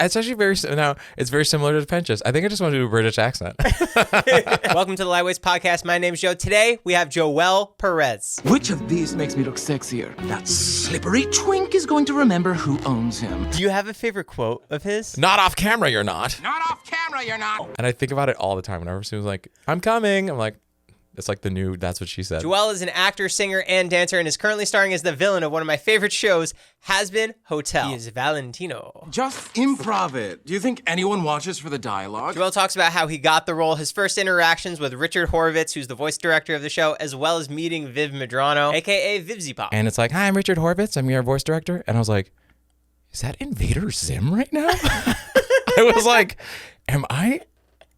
It's actually it's very similar to Penchas. I think I just want to do a British accent. Welcome to the Lightweights Podcast. My name's Joe. Today, we have Joe Perez. Which of these makes me look sexier? That slippery twink is going to remember who owns him. Do you have a favorite quote of his? Not off camera, you're not. Not off camera, you're not. And I think about it all the time. Whenever someone's like, I'm coming, I'm like, it's like the new That's What She Said. Joel is an actor, singer, and dancer and is currently starring as the villain of one of my favorite shows, Hazbin Hotel. He is Valentino. Just improv it. Do you think anyone watches for the dialogue? Joel talks about how he got the role, his first interactions with Richard Horvitz, who's the voice director of the show, as well as meeting Viv Medrano, a.k.a. Vivziepop. And it's like, hi, I'm Richard Horvitz. I'm your voice director. And I was like, is that Invader Zim right now? I was like, am I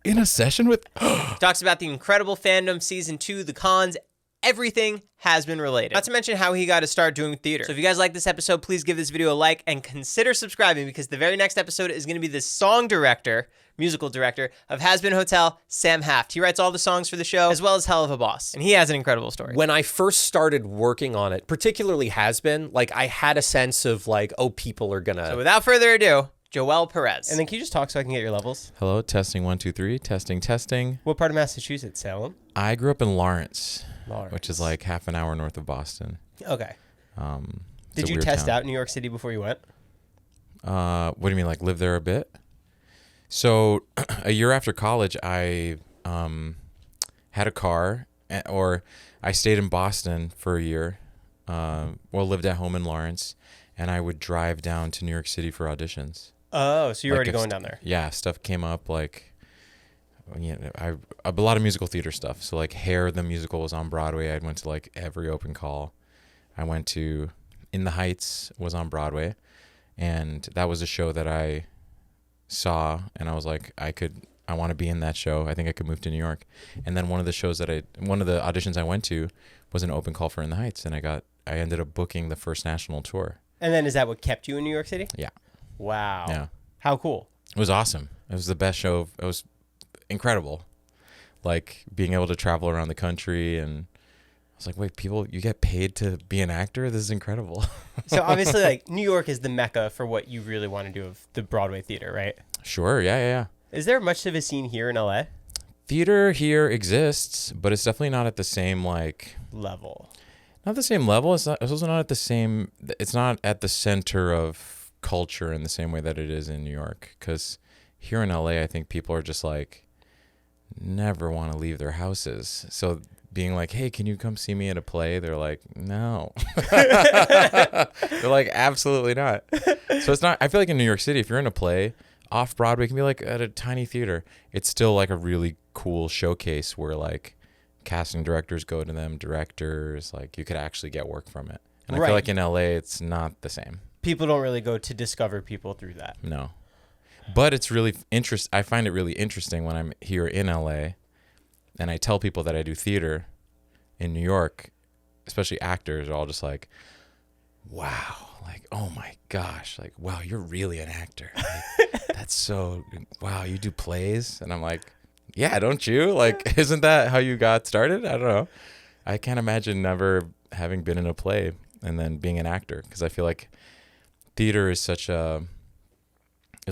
in a session with... Talks about the incredible fandom, season 2, the cons, everything has been related. Not to mention how he got to start doing theater. So if you guys like this episode, please give this video a like and consider subscribing because the very next episode is going to be the song director, musical director of Hazbin Hotel, Sam Haft. He writes all the songs for the show as well as Hell of a Boss. And he has an incredible story. When I first started working on it, particularly Hazbin, like I had a sense of like, oh, people are gonna... So without further ado, Joe Perez. And then can you just talk so I can get your levels? Hello, testing 1, 2, 3, testing. What part of Massachusetts, Salem? I grew up in Lawrence, which is like half an hour north of Boston. Okay. Did you test out New York City before you went? What do you mean, like live there a bit? So a year after college, I had a car, or I stayed in Boston for a year, lived at home in Lawrence, and I would drive down to New York City for auditions. Oh, so you're Like already going down there. Yeah, stuff came up like, a lot of musical theater stuff. So like Hair, the musical, was on Broadway. I went to like every open call. I went to In the Heights was on Broadway, and that was a show that I saw, and I was like, I want to be in that show. I think I could move to New York. And then one of the auditions I went to was an open call for In the Heights, and I ended up booking the first national tour. And then is that what kept you in New York City? Yeah. Wow. Yeah. How cool. It was awesome. It was the best show. It was incredible. Like being able to travel around the country, and I was like, wait, you get paid to be an actor? This is incredible. So obviously like New York is the mecca for what you really want to do of the Broadway theater, right? Sure. Yeah. Is there much of a scene here in LA? Theater here exists, but it's definitely not at the same level. Not the same level. It's also not at the same. It's not at the center of culture in the same way that it is in New York. Because here in LA, I think people are just like never want to leave their houses. So being like, hey, can you come see me at a play? They're like, no. They're like, absolutely not. So it's not. I feel like in New York City, if you're in a play, off Broadway, it can be like at a tiny theater. It's still like a really cool showcase where like casting directors go to them, directors, like you could actually get work from it. And I feel like in LA, it's not the same. People don't really go to discover people through that. No. But it's really I find it really interesting when I'm here in LA and I tell people that I do theater in New York, especially actors, are all just like, wow, like, oh my gosh, like, wow, you're really an actor. Like, that's so, wow, you do plays? And I'm like, yeah, don't you? Like, isn't that how you got started? I don't know. I can't imagine never having been in a play and then being an actor, because I feel like theater is it's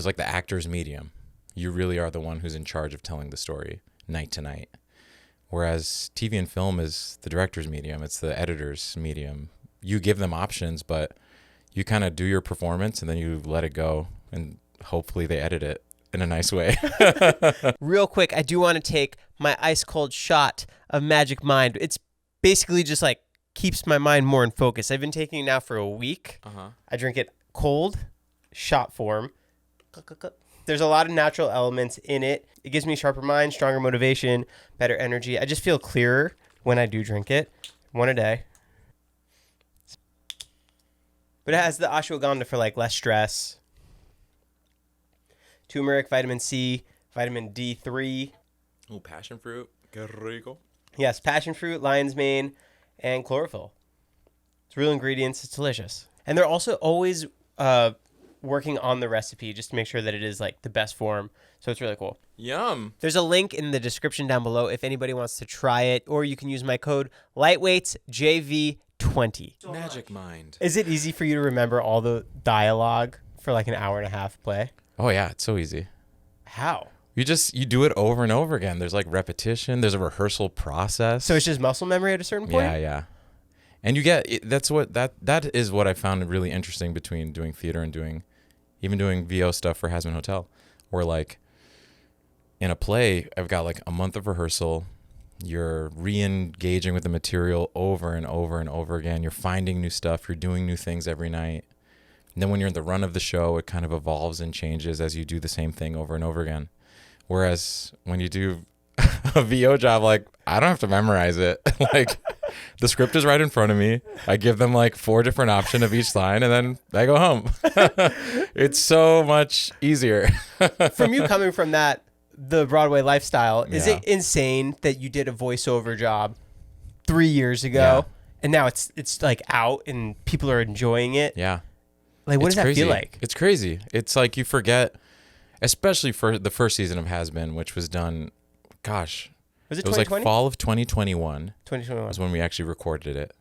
like the actor's medium. You really are the one who's in charge of telling the story night to night. Whereas TV and film is the director's medium. It's the editor's medium. You give them options, but you kind of do your performance and then you let it go, and hopefully they edit it in a nice way. Real quick, I do want to take my ice cold shot of Magic Mind. It's basically just like keeps my mind more in focus. I've been taking it now for a week. I drink it cold, shot form. There's a lot of natural elements in it. It gives me a sharper mind, stronger motivation, better energy. I just feel clearer when I do drink it. One a day. But it has the ashwagandha for like less stress. Turmeric, vitamin C, vitamin D3. Oh, passion fruit. Qué rico. Yes, passion fruit, lion's mane, and chlorophyll. It's real ingredients. It's delicious. And they're also always working on the recipe just to make sure that it is like the best form. So it's really cool. Yum. There's a link in the description down below if anybody wants to try it, or you can use my code LightweightsJV20. Magic Mind. Is it easy for you to remember all the dialogue for like an hour and a half play? Oh yeah, it's so easy. How? You do it over and over again. There's like repetition. There's a rehearsal process. So it's just muscle memory at a certain point? Yeah. And you get that is what I found really interesting between doing theater and doing VO stuff for Hazbin Hotel, where like in a play, I've got like a month of rehearsal. You're re-engaging with the material over and over and over again. You're finding new stuff. You're doing new things every night. And then when you're in the run of the show, it kind of evolves and changes as you do the same thing over and over again. Whereas when you do a VO job, like I don't have to memorize it. Like the script is right in front of me. I give them like 4 different options of each line and then I go home. It's so much easier. From you coming from the Broadway lifestyle, is Yeah. it insane that you did a voiceover job 3 years ago and now it's like out and people are enjoying it? Yeah. Like, what It's does that crazy. feel like? It's crazy. It's like you forget, especially for the first season of Hazbin, which was done, gosh, Was it it was like 2020? fall of 2021 2021. was when we actually recorded it.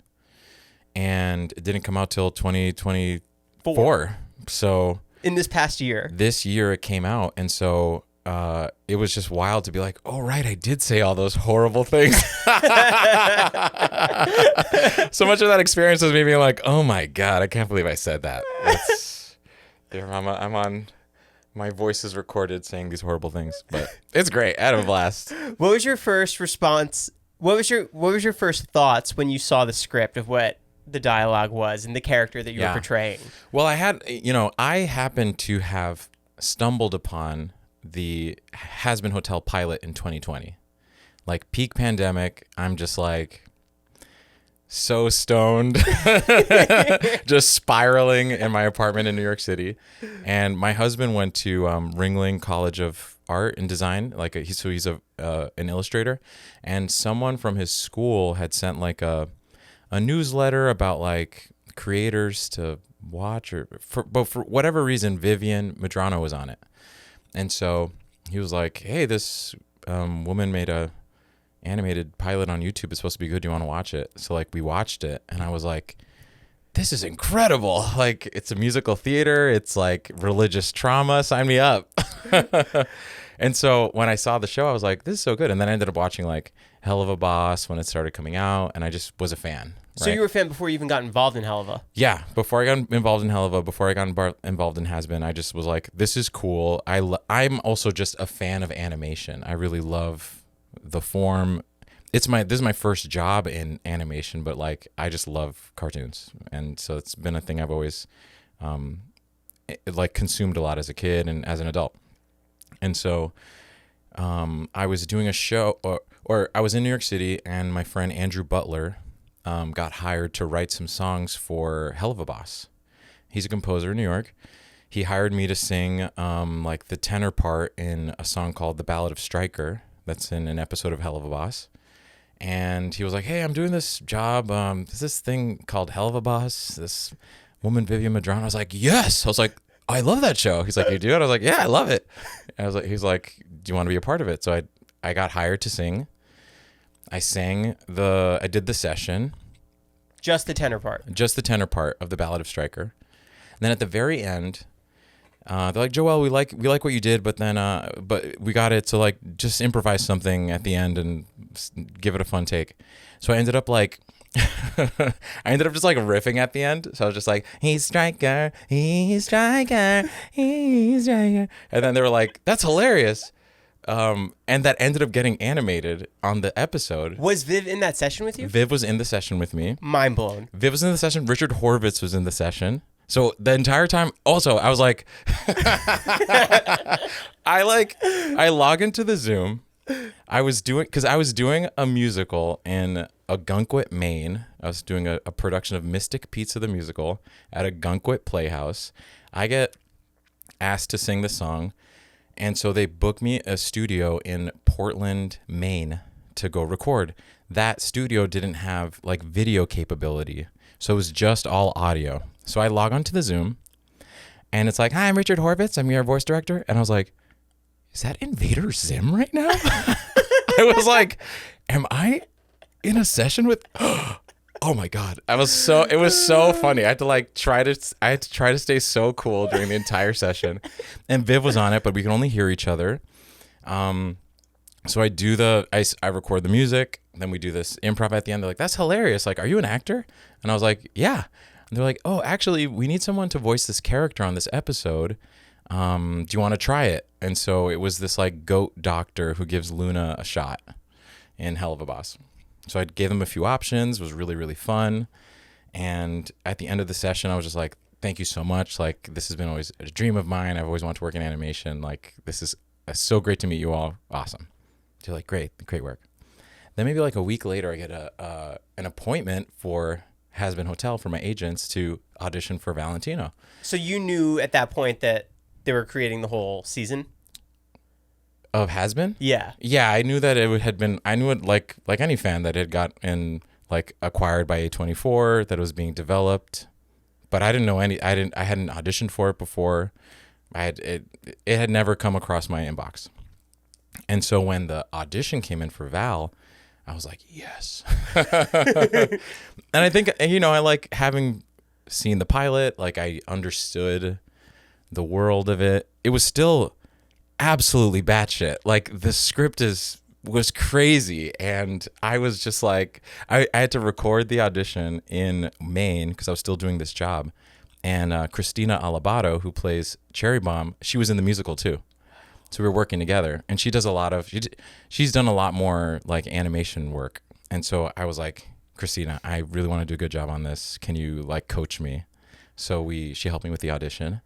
And it didn't come out till 2024. So In this past year. this year it came out. And so it was just wild to be like, oh, right, I did say all those horrible things. So much of that experience was me being like, oh my God, I can't believe I said that. I'm on, my voice is recorded saying these horrible things, but it's great. I had a blast. What was your first response? What was your first thoughts when you saw the script of what the dialogue was and the character that you were portraying? Well, I happened to have stumbled upon the Hazbin Hotel pilot in 2020. Like peak pandemic, I'm just like so stoned, just spiraling in my apartment in New York City. And my husband went to Ringling College of Art and Design, he's an illustrator, and someone from his school had sent like a newsletter about like creators to watch, but for whatever reason, Vivian Madrano was on it. And so he was like, hey, this woman made a animated pilot on YouTube. It's supposed to be good. Do you want to watch it? So like we watched it and I was like, this is incredible. Like it's a musical theater. It's like religious trauma. Sign me up. And so when I saw the show, I was like, this is so good. And then I ended up watching like Hell of a Boss when it started coming out. And I just was a fan. So you were a fan before you even got involved in Helva? Yeah, before I got involved in Helva, before I got involved in Hazbin, I just was like, this is cool. I'm also just a fan of animation. I really love the form. This is my first job in animation, but like I just love cartoons. And so it's been a thing I've always like consumed a lot as a kid and as an adult. And so I was doing a show or I was in New York City and my friend Andrew Butler got hired to write some songs for Hell of a Boss. He's a composer in New York. He hired me to sing like the tenor part in a song called The Ballad of Stryker that's in an episode of Hell of a Boss. And he was like, hey, I'm doing this job. There's this thing called Hell of a Boss. This woman, Vivian Madrano. I was like, yes. I was like, I love that show. He's like, you do it? I was like, yeah, I love it. And he's like, do you want to be a part of it? So I got hired to sing. I did the session. Just the tenor part. Just the tenor part of The Ballad of Stryker. And then at the very end, they're like, Joel, we like what you did, but then but we got it, so like just improvise something at the end and give it a fun take. So I ended up just like riffing at the end. So I was just like, he's Stryker, he's Stryker, he's Stryker. And then they were like, that's hilarious. And that ended up getting animated on the episode. Was Viv in that session with you? Viv was in the session with me. Mind blown. Viv was in the session. Richard Horvitz was in the session. So the entire time, also, I was like, I log into the Zoom. I was doing a musical in Ogunquit, Maine. I was doing a production of Mystic Pizza the Musical at Ogunquit Playhouse. I get asked to sing the song. And so they booked me a studio in Portland, Maine to go record. That studio didn't have like video capability. So it was just all audio. So I log onto the Zoom and it's like, hi, I'm Richard Horvitz. I'm your voice director. And I was like, is that Invader Zim right now? I was like, am I in a session with... Oh my God. It was so funny. I had to try to stay so cool during the entire session. And Viv was on it, but we could only hear each other. So I record the music, then we do this improv at the end. They're like, that's hilarious. Like, are you an actor? And I was like, yeah. And they're like, oh, actually, we need someone to voice this character on this episode. Do you want to try it? And so it was this like goat doctor who gives Luna a shot in Hell of a Boss. So I gave them a few options. It was really, really fun. And at the end of the session, I was just like, thank you so much. Like, this has been always a dream of mine. I've always wanted to work in animation. Like, this is so great to meet you all. Awesome. They're like, great work. Then maybe like a week later, I get an appointment for Hazbin Hotel for my agents to audition for Valentino. So you knew at that point that they were creating the whole season? Of Hazbin? Yeah. Yeah, I knew that it had been, I knew it like any fan that it got acquired by A24, that it was being developed. But I didn't know I hadn't auditioned for it before. It had never come across my inbox. And so when the audition came in for Val, I was like, yes. And I think, I like having seen the pilot, like I understood the world of it. It was still absolutely batshit. Like the script was crazy. And I was just like, I had to record the audition in Maine because I was still doing this job. And Christina Alabato, who plays Cherry Bomb, she was in the musical too. So we were working together, and she's done a lot more like animation work. And so I was like, Christina, I really want to do a good job on this. Can you like coach me? So she helped me with the audition.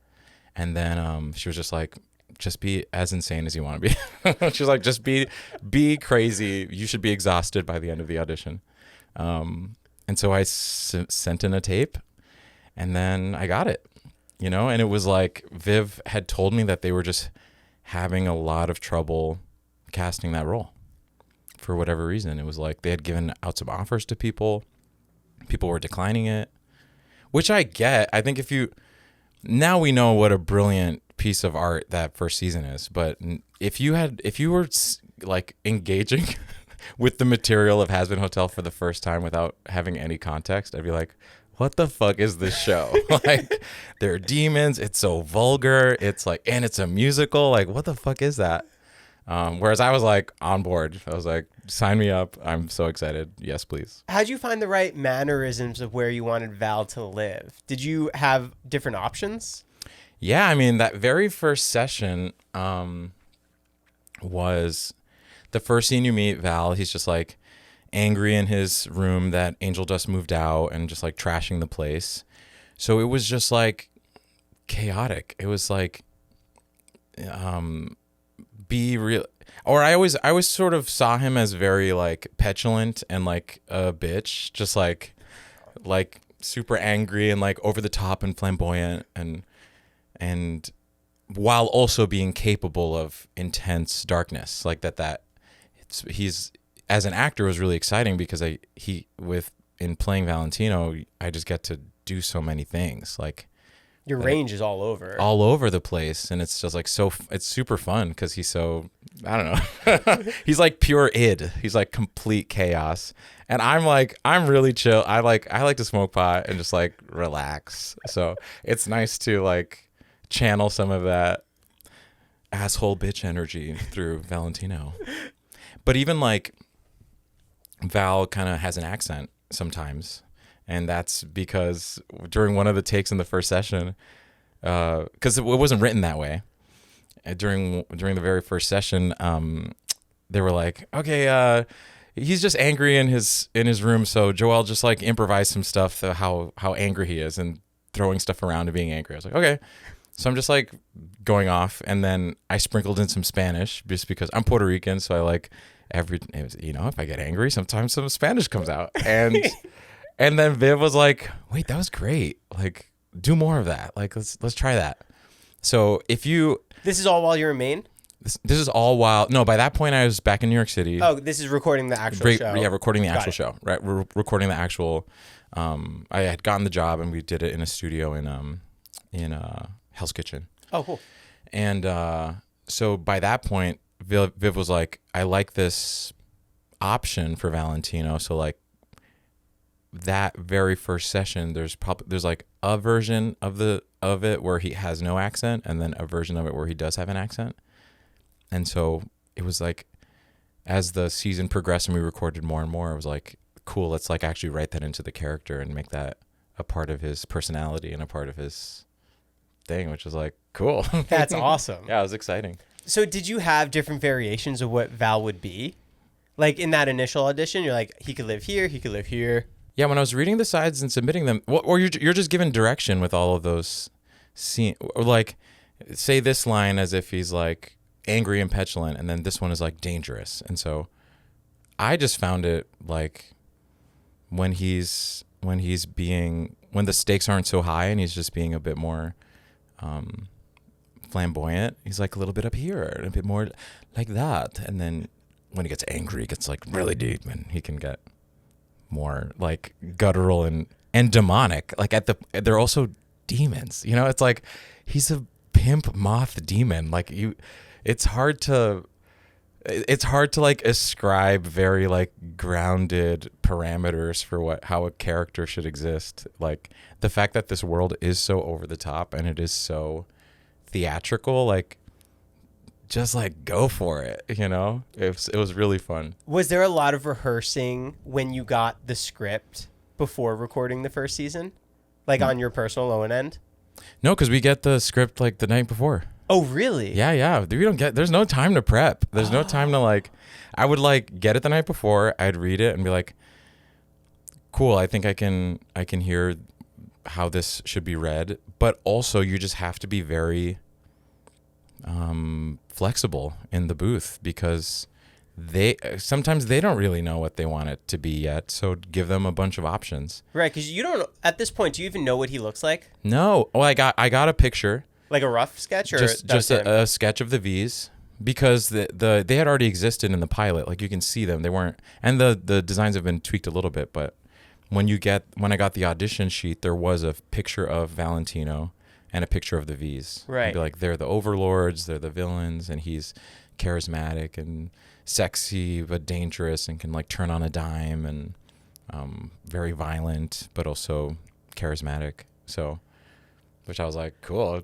And then she was just like, just be as insane as you want to be. She was like, just be crazy. You should be exhausted by the end of the audition. And so I sent in a tape, and then I got it, and it was like Viv had told me that they were just having a lot of trouble casting that role for whatever reason. It was like they had given out some offers to people. People were declining it, which I get. I think now we know what a brilliant piece of art that first season is. But if you were like engaging with the material of Hazbin Hotel for the first time without having any context, I'd be like, what the fuck is this show? Like, there are demons. It's so vulgar. It's like, and it's a musical. Like, what the fuck is that? Whereas I was like on board. I was like, sign me up. I'm so excited. Yes, please. How'd you find the right mannerisms of where you wanted Val to live? Did you have different options? Yeah, I mean, that very first session was the first scene you meet Val. He's just like angry in his room that Angel Dust moved out and just like trashing the place. So it was just like chaotic. It was like be real. Or I always sort of saw him as very like petulant and like a bitch, just like super angry and like over the top and flamboyant and while also being capable of intense darkness. Like he's as an actor was really exciting because in playing Valentino, I just get to do so many things. Like your range is all over the place, and it's just like it's super fun because he's so, I don't know. He's like pure id. He's like complete chaos. And I'm really chill. I like to smoke pot and just like relax. So it's nice to like channel some of that asshole bitch energy through Valentino. But even like Val kind of has an accent sometimes, and that's because during one of the takes in the first session, because it wasn't written that way, during the very first session, they were like, okay, he's just angry in his room, so Joel just like improvised some stuff how angry he is and throwing stuff around and being angry. I was like, okay. So I'm just like going off, and then I sprinkled in some Spanish just because I'm Puerto Rican, so I like if I get angry, sometimes some Spanish comes out. And and then Viv was like, wait, that was great. Like, do more of that. Like, let's try that. So This is all while you're in Maine? This is all while, no, by that point I was back in New York City. Oh, this is recording the actual show. Yeah, recording the actual show. Right. We're recording the actual, I had gotten the job and we did it in a studio in Hell's Kitchen. Oh, cool. And so by that point, Viv was like, I like this option for Valentino. So like, that very first session, there's like a version of it where he has no accent, and then a version of it where he does have an accent. And so it was like, as the season progressed and we recorded more and more, it was like, cool, let's like actually write that into the character and make that a part of his personality and a part of his thing, which was like, cool. That's awesome. Yeah, it was exciting. So did you have different variations of what Val would be? Like in that initial audition, you're like, he could live here, he could live here. Yeah, when I was reading the sides and submitting them, or you're just given direction with all of those scenes, or like, say this line as if he's like angry and petulant, and then this one is like dangerous. And so I just found it like when the stakes aren't so high and he's just being a bit more flamboyant, he's like a little bit up here and a bit more like that. And then when he gets angry, it gets like really deep, and he can get more like guttural and demonic. Like they're also demons, you know. It's like he's a pimp moth demon. Like it's hard to like ascribe very like grounded parameters for how a character should exist. Like the fact that this world is so over the top and it is so theatrical, like just like go for it, you know. It was really fun. Was there a lot of rehearsing when you got the script before recording the first season, like on your personal own end? No, because we get the script like the night before. Oh, really? Yeah. There's no time to prep. There's no time to like, I would like get it the night before. I'd read it and be like, cool, I think I can hear how this should be read. But also you just have to be very flexible in the booth, because sometimes they don't really know what they want it to be yet. So give them a bunch of options. Right, because you don't, at this point, do you even know what he looks like? No. Well, I got a picture. Like a rough sketch, or just a sketch of the V's, because they had already existed in the pilot. Like you can see them. They weren't, and the designs have been tweaked a little bit. But when I got the audition sheet, there was a picture of Valentino and a picture of the V's. Right. I'd be like, they're the overlords, they're the villains, and he's charismatic and sexy but dangerous and can like turn on a dime, and very violent but also charismatic. So. Which I was like, cool.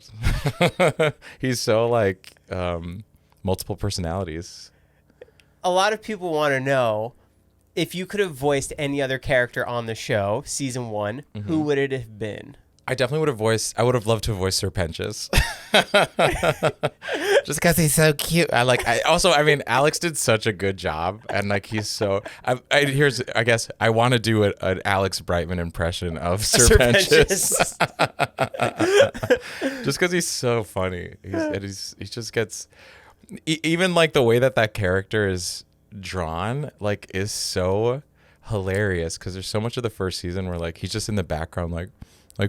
He's so like multiple personalities. A lot of people want to know, if you could have voiced any other character on the show, season 1, who would it have been? I definitely would have loved to voice Sir Pentious. Just because he's so cute. I mean, Alex did such a good job, and like he's so. I guess I want to do an Alex Brightman impression of Sir Pentious. Just because he's so funny. He just gets, even like the way that character is drawn, like is so hilarious, because there's so much of the first season where like he's just in the background like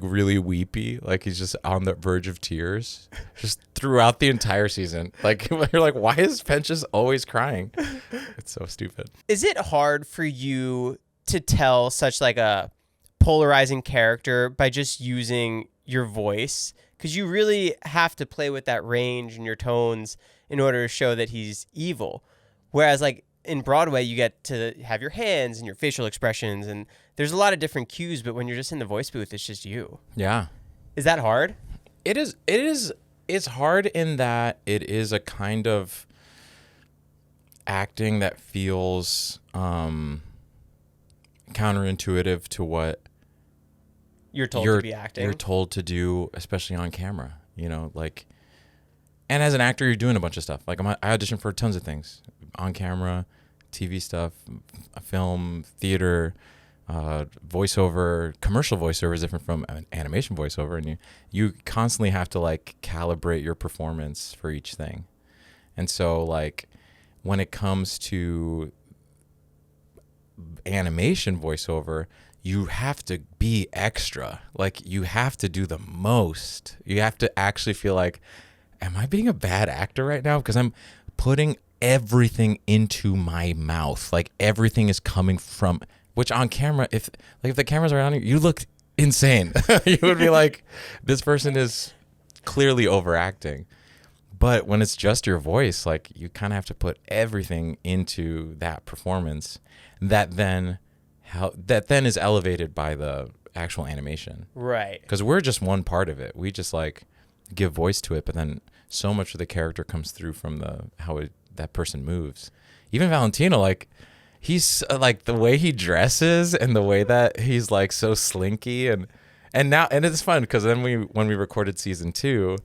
really weepy, like he's just on the verge of tears just throughout the entire season. Like you're like, why is Pentious always crying? It's so stupid. Is it hard for you to tell such like a polarizing character by just using your voice? Because you really have to play with that range and your tones in order to show that he's evil. Whereas like in Broadway, you get to have your hands and your facial expressions, and there's a lot of different cues, but when you're just in the voice booth, it's just you. Yeah. Is that hard? It is. It's hard in that it is a kind of acting that feels counterintuitive to what you're told to be acting. You're told to do, especially on camera, you know, like, and as an actor, you're doing a bunch of stuff. Like I auditioned for tons of things on camera, TV stuff, film, theater, voiceover. Commercial voiceover is different from an animation voiceover, and you constantly have to like calibrate your performance for each thing. And so like when it comes to animation voiceover, you have to be extra. Like you have to do the most. You have to actually feel like, am I being a bad actor right now? Because I'm putting everything into my mouth. Like everything is coming from, which on camera, if the cameras are on you, you look insane. You would be like, this person is clearly overacting. But when it's just your voice, like you kind of have to put everything into that performance that then how that then is elevated by the actual animation. Right. Because we're just one part of it. We just like give voice to it, but then so much of the character comes through from that person moves. Even Valentino, like he's like the way he dresses and the way that he's like so slinky and it's fun because then when we recorded season 2,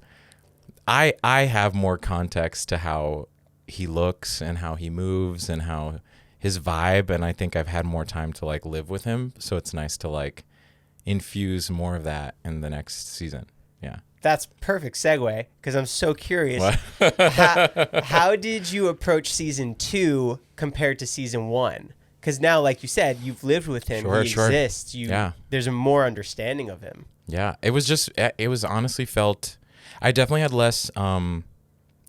I have more context to how he looks and how he moves and how his vibe, and I think I've had more time to like live with him, so it's nice to like infuse more of that in the next season. Yeah. That's perfect segue because I'm so curious. How did you approach season 2 compared to season 1? Because now, like you said, you've lived with him. He exists. There's a more understanding of him. Yeah. It was honestly felt, I definitely had less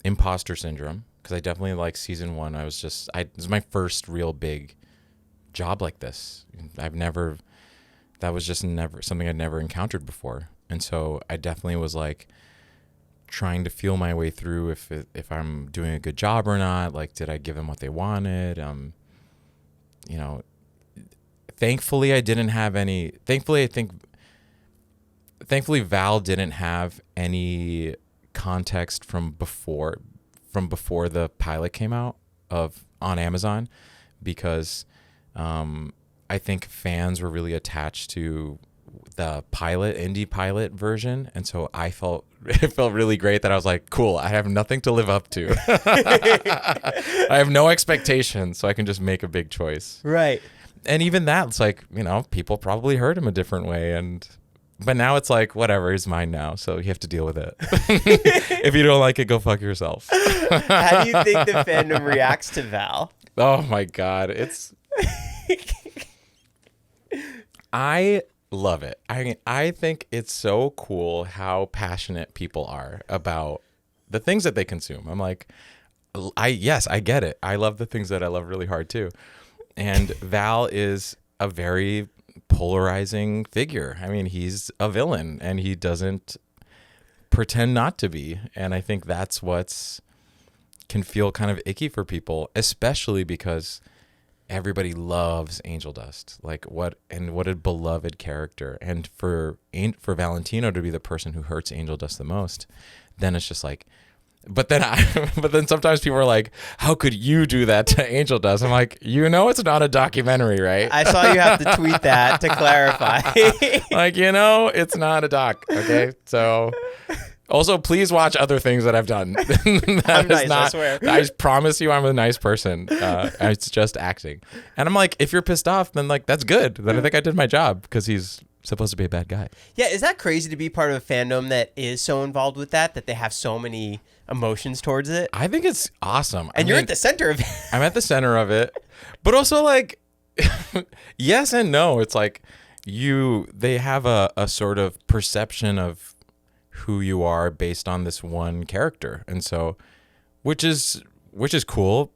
imposter syndrome because I definitely like season 1. It was my first real big job like this. That was just never something I'd never encountered before. And so I definitely was like trying to feel my way through if I'm doing a good job or not. Like, did I give them what they wanted? You know, thankfully I didn't have any. Thankfully Val didn't have any context from before the pilot came out on Amazon, because I think fans were really attached to the indie pilot version, and so it felt really great that I was like, cool, I have nothing to live up to. I have no expectations, so I can just make a big choice. Right. And even that, it's like, you know, people probably heard him a different way, but now it's like, whatever, he's mine now, so you have to deal with it. If you don't like it, go fuck yourself. How do you think the fandom reacts to Val? Oh my God, I love it. I think it's so cool how passionate people are about the things that they consume. I'm like, I get it. I love the things that I love really hard too. And Val is a very polarizing figure. I mean, he's a villain and he doesn't pretend not to be. And I think that's can feel kind of icky for people, especially because everybody loves Angel Dust. Like what a beloved character. And for Valentino to be the person who hurts Angel Dust the most, then it's just like, but then sometimes people are like, how could you do that to Angel Dust? I'm like, it's not a documentary, right? I saw you have to tweet that to clarify. Like, it's not a doc. Okay. So also, please watch other things that I've done. I'm nice, I swear. I promise you I'm a nice person. It's just acting. And I'm like, if you're pissed off, then like, that's good. Then I think I did my job because he's supposed to be a bad guy. Yeah, is that crazy to be part of a fandom that is so involved with that they have so many emotions towards it? I think it's awesome. And you're at the center of it. I'm at the center of it. But also like, yes and no. It's like they have a sort of perception of who you are based on this one character. And so, which is cool,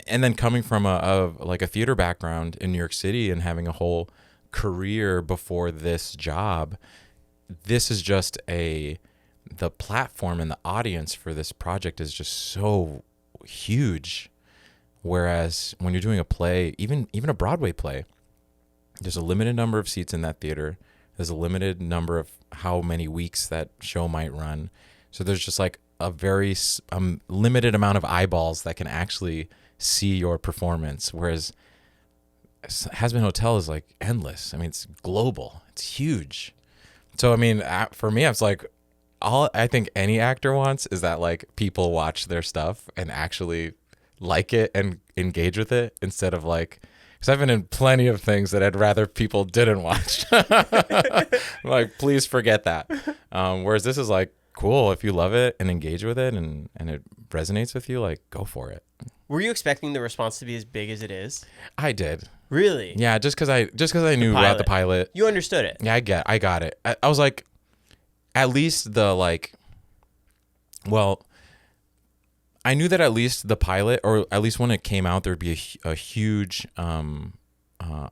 and then coming from a theater background in New York City and having a whole career before this job, this is just the platform and the audience for this project is just so huge. Whereas when you're doing a play, even a Broadway play, there's a limited number of seats in that theater. There's a limited number of how many weeks that show might run. So there's just like a very limited amount of eyeballs that can actually see your performance. Whereas Hazbin Hotel is like endless. I mean, it's global. It's huge. So, I mean, for me, it's like all I think any actor wants is that like people watch their stuff and actually like it and engage with it instead of like, because I've been in plenty of things that I'd rather people didn't watch. Like, please forget that. Whereas this is like, cool, if you love it and engage with it and it resonates with you, like, go for it. Were you expecting the response to be as big as it is? I did. Really? Yeah, just because I knew about the pilot. You understood it. Yeah, I got it. I was like, at least I knew that at least the pilot, or at least when it came out, there'd be a huge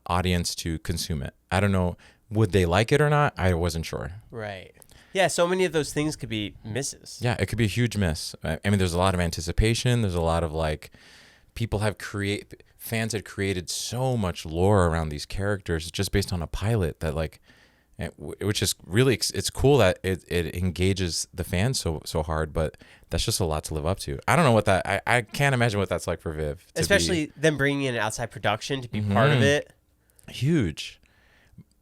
audience to consume it. I don't know, would they like it or not? I wasn't sure. Right. Yeah, so many of those things could be misses. Yeah, it could be a huge miss. I mean, there's a lot of anticipation. There's a lot of like, fans had created so much lore around these characters just based on a pilot that like, which is really, it's cool that it engages the fans so hard, but that's just a lot to live up to. I don't know what that, I can't imagine what that's like for Viv. Especially them bringing in an outside production to be part of it. Huge.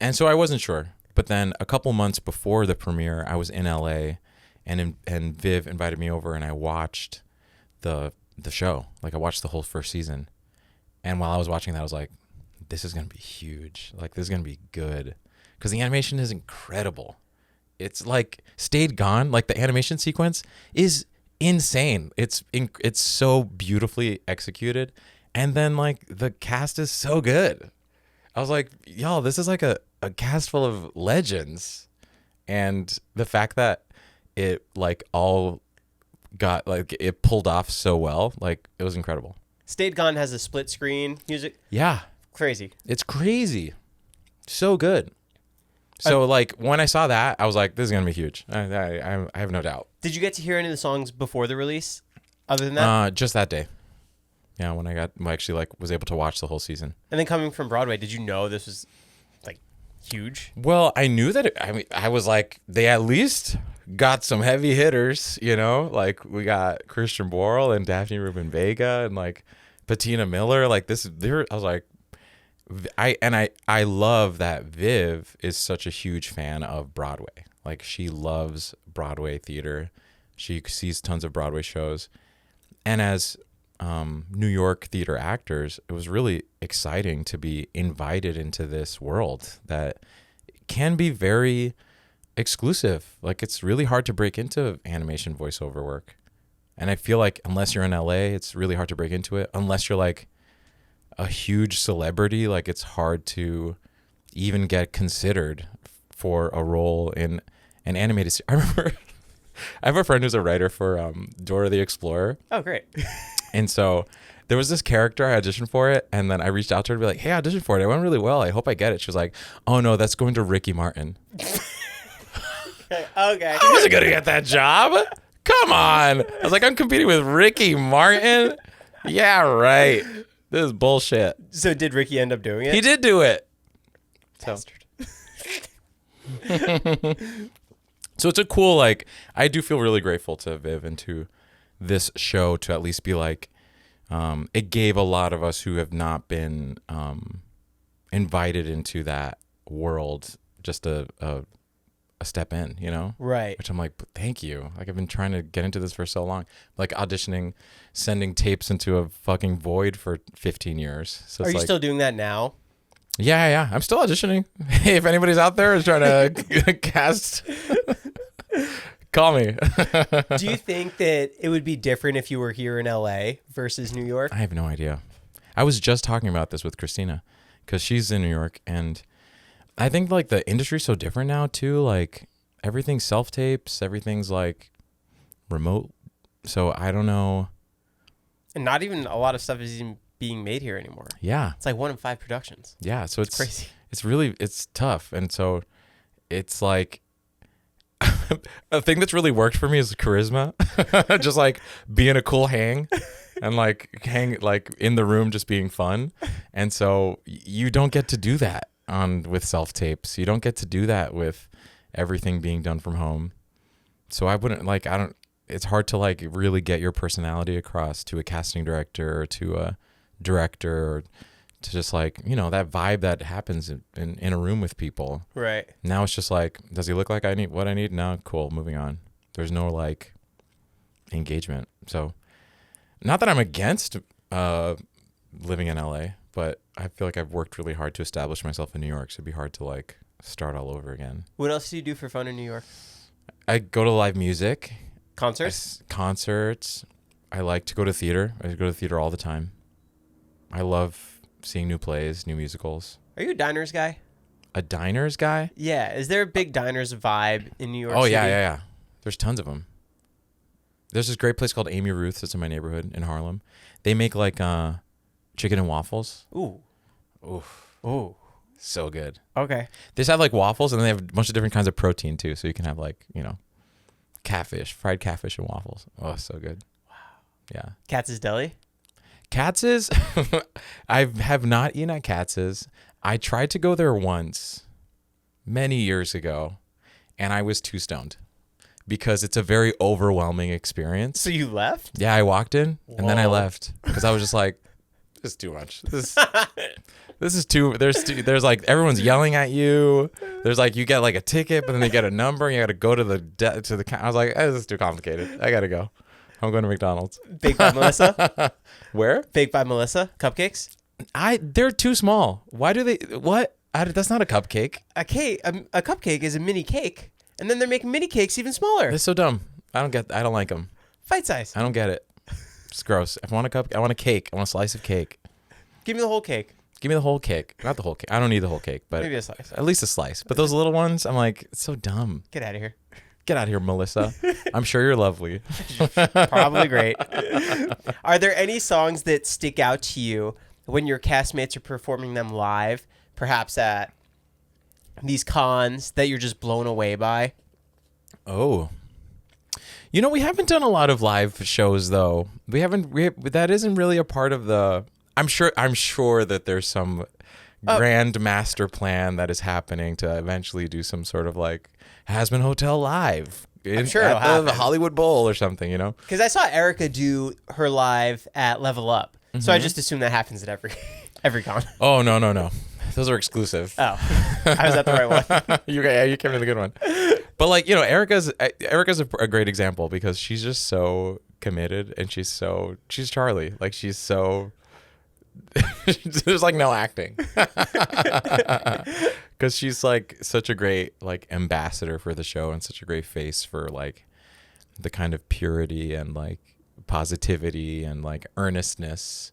And so I wasn't sure. But then a couple months before the premiere, I was in LA and Viv invited me over and I watched the show. Like I watched the whole first season. And while I was watching that, I was like, this is going to be huge. Like this is going to be good. Because the animation is incredible. It's like stayed gone. Like the animation sequence is insane. It's so beautifully executed. And then like the cast is so good. I was like, y'all, this is like a cast full of legends. And the fact that it like all got like it pulled off so well, like it was incredible. Stayed Gone has a split screen music. Yeah. Crazy. It's crazy. So good. So like when I saw that, I was like, this is going to be huge. I have no doubt. Did you get to hear any of the songs before the release other than that? Just that day. Yeah, when I actually like was able to watch the whole season. And then coming from Broadway, did you know this was like huge? Well, I knew that I was like, they at least got some heavy hitters, you know? Like we got Christian Borle and Daphne Rubin Vega and like Patina Miller, like this I was like I love that Viv is such a huge fan of Broadway. Like she loves Broadway theater. She sees tons of Broadway shows. And as New York theater actors, it was really exciting to be invited into this world that can be very exclusive. Like it's really hard to break into animation voiceover work. And I feel like unless you're in LA, it's really hard to break into it. Unless you're like a huge celebrity, like it's hard to even get considered for a role in an animated series. I remember I have a friend who's a writer for Dora the Explorer. Oh, great. And so there was this character, I auditioned for it, and then I reached out to her to be like, hey, I auditioned for it. It went really well. I hope I get it. She was like, oh no, that's going to Ricky Martin. Okay. I wasn't going to get that job. Come on. I was like, I'm competing with Ricky Martin? Yeah, right. This is bullshit. So did Ricky end up doing it? He did do it. Bastard. So it's a cool, like, I do feel really grateful to Viv and to this show to at least be like, it gave a lot of us who have not been invited into that world just a step in, you know? Right. Which I'm like, but thank you. Like I've been trying to get into this for so long. Like auditioning, sending tapes into a fucking void for 15 years. So Are it's you like, still doing that now? Yeah. I'm still auditioning. Hey, if anybody's out there is trying to cast, call me. Do you think that it would be different if you were here in LA versus New York? I have no idea. I was just talking about this with Christina because she's in New York, and I think like the industry's so different now too. Like everything's self-tapes, everything's like remote. So I don't know. And not even a lot of stuff is even being made here anymore. Yeah. It's like 1 in 5 productions. Yeah. So it's crazy. It's tough. And so it's like a thing that's really worked for me is charisma. Just like being a cool hang and like hang like in the room, just being fun. And so you don't get to do that with self-tapes. You don't get to do that with everything being done from home. So I wouldn't like, it's hard to like really get your personality across to a casting director or to a director or to just like, you know, that vibe that happens in a room with people. Right. Now it's just like, does he look like I need what I need? No, cool, moving on. There's no like engagement. So not that I'm against living in LA, but I feel like I've worked really hard to establish myself in New York. So it'd be hard to like start all over again. What else do you do for fun in New York? I go to live music. Concerts? Concerts. I like to go to theater. I go to theater all the time. I love seeing new plays, new musicals. Are you a diners guy? A diners guy? Yeah. Is there a big diners vibe in New York Oh, City? yeah. There's tons of them. There's this great place called Amy Ruth's that's in my neighborhood in Harlem. They make like chicken and waffles. Ooh. Oof. Ooh. So good. Okay. They just have like waffles, and then they have a bunch of different kinds of protein too. So you can have like, you know, fried catfish and waffles. Oh, so good. Wow. Yeah. Katz's Deli? Katz's, I have not eaten at Katz's. I tried to go there once, many years ago, and I was too stoned because it's a very overwhelming experience. So you left? Yeah, I walked in and then I Whoa. left because I was just like, this is too much. This is too. There's like everyone's yelling at you. There's like you get like a ticket, but then they get a number, and you got to go to the. I was like, this is too complicated. I gotta go. I'm going to McDonald's. Baked by Melissa? Where? Baked by Melissa? Cupcakes? They're too small. Why do they? What? That's not a cupcake. A cupcake is a mini cake, and then they're making mini cakes even smaller. It's so dumb. I don't like them. Fight size. I don't get it. It's gross. If I want a cup, I want a cake. I want a slice of cake. Give me the whole cake. Give me the whole cake. Not the whole cake. I don't need the whole cake, but Maybe a slice. at least a slice. But those little ones, I'm like, it's so dumb. Get out of here. Get out of here, Melissa. I'm sure you're lovely. Probably great. Are there any songs that stick out to you when your castmates are performing them live, perhaps at these cons, that you're just blown away by? Oh. You know, we haven't done a lot of live shows though. That isn't really a part of the I'm sure that there's some grand master plan that is happening to eventually do some sort of like Hazbin Hotel live. I'm sure it'll happen. The Hollywood Bowl or something, you know? Because I saw Erica do her live at Level Up, so I just assume that happens at every con. Oh, no. Those are exclusive. Oh, I was at the right one. You came to the good one. But like, you know, Erica's a great example because she's just so committed and she's Charlie. Like she's so there's like no acting. Cuz she's like such a great like ambassador for the show and such a great face for like the kind of purity and like positivity and like earnestness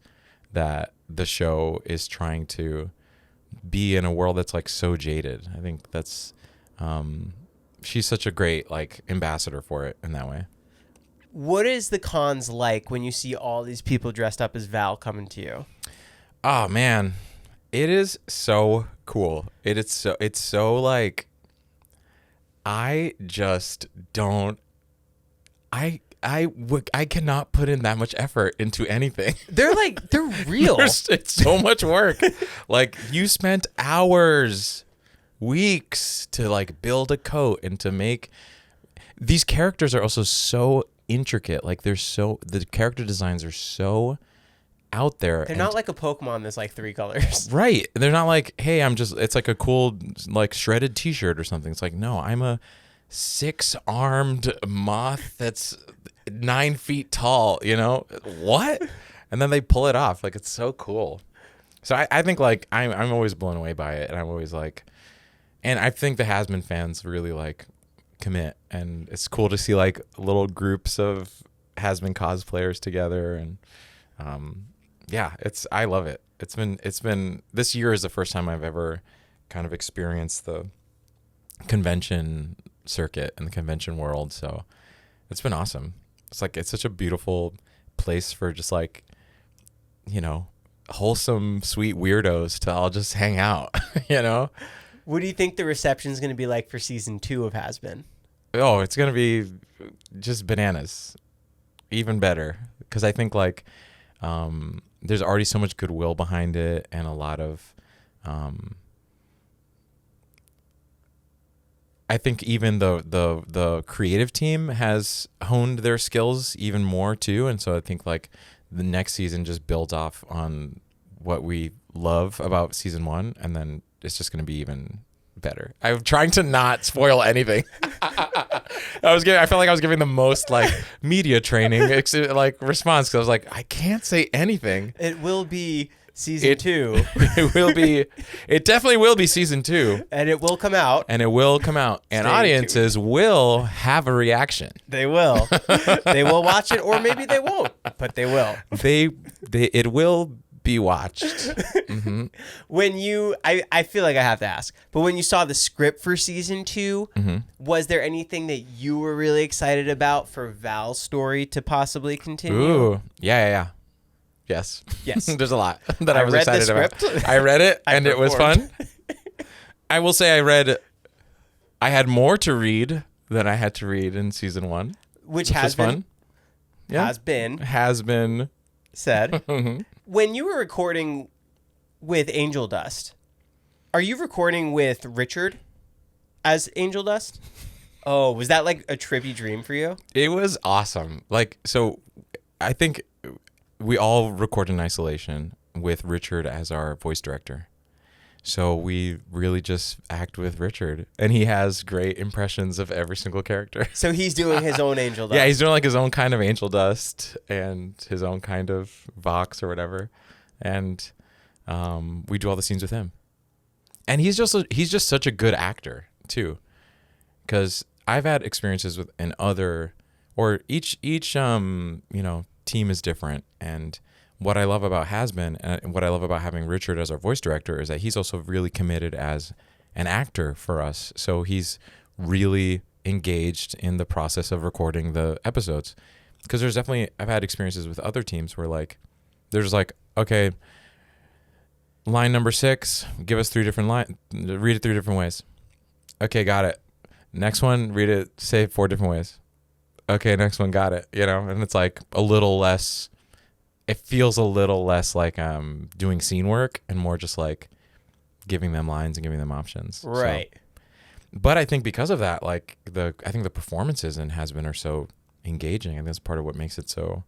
that the show is trying to be in a world that's like so jaded. I think that's she's such a great like ambassador for it in that way. What is the cons like when you see all these people dressed up as Val coming to you? Oh man, it is so cool. It's so like I just don't I cannot put in that much effort into anything. They're real. It's so much work. Like you spent hours, weeks to like build a coat and to make these characters are also so intricate. Like the character designs are so out there. They're not like a Pokemon that's like 3 colors. Right. They're not like, hey, it's like a cool like shredded t-shirt or something. It's like, no, I'm a 6-armed moth that's 9 feet tall, you know? What? And then they pull it off. Like it's so cool. So I think like I'm always blown away by it, and I'm always like, and I think the Hazbin fans really like commit, and it's cool to see like little groups of Hazbin cosplayers together, and yeah, I love it. It's been this year is the first time I've ever kind of experienced the convention circuit and the convention world, so it's been awesome. It's such a beautiful place for just like, you know, wholesome, sweet weirdos to all just hang out, you know? What do you think the reception is going to be like for season 2 of Hazbin? Oh, it's going to be just bananas. Even better. Because I think like there's already so much goodwill behind it, and a lot of I think even the creative team has honed their skills even more too, and so I think like the next season just builds off on what we love about season 1, and then it's just going to be even better. I'm trying to not spoil anything. I felt like I was giving the most like media training like response, because I was like, I can't say anything. It will be season 2. It definitely will be season 2. And it will come out. And audiences will have a reaction. They will. They will watch it, or maybe they won't, but they will. It will be watched. Mm-hmm. When I feel like I have to ask, but when you saw the script for season 2, mm-hmm. was there anything that you were really excited about for Val's story to possibly continue? Ooh, yeah. Yes. There's a lot that I was read the excited about. script. I read it, and it was fun. I will say I had more to read than I had to read in season 1. Which was fun. Yeah. Has been Has been said. When you were recording with Angel Dust, are you recording with Richard as Angel Dust? Oh, was that like a trippy dream for you? It was awesome. Like, so I think we all record in isolation with Richard as our voice director. So we really just act with Richard, and he has great impressions of every single character. So he's doing his own Angel Dust. Yeah, he's doing like his own kind of Angel Dust and his own kind of Vox or whatever. And we do all the scenes with him. And he's just such a good actor too. Because I've had experiences with each team is different. And what I love about Hazbin and what I love about having Richard as our voice director is that he's also really committed as an actor for us. So he's really engaged in the process of recording the episodes. Because I've had experiences with other teams where like, there's like, okay, line number 6, give us 3 different lines, read it 3 different ways. Okay, got it. Next one, read it, say 4 different ways. Okay, next one, got it. And it's like a little less, it feels a little less like doing scene work and more just like giving them lines and giving them options. Right. So, but I think because of that, like I think the performances in Hazbin are so engaging, and that's part of what makes it so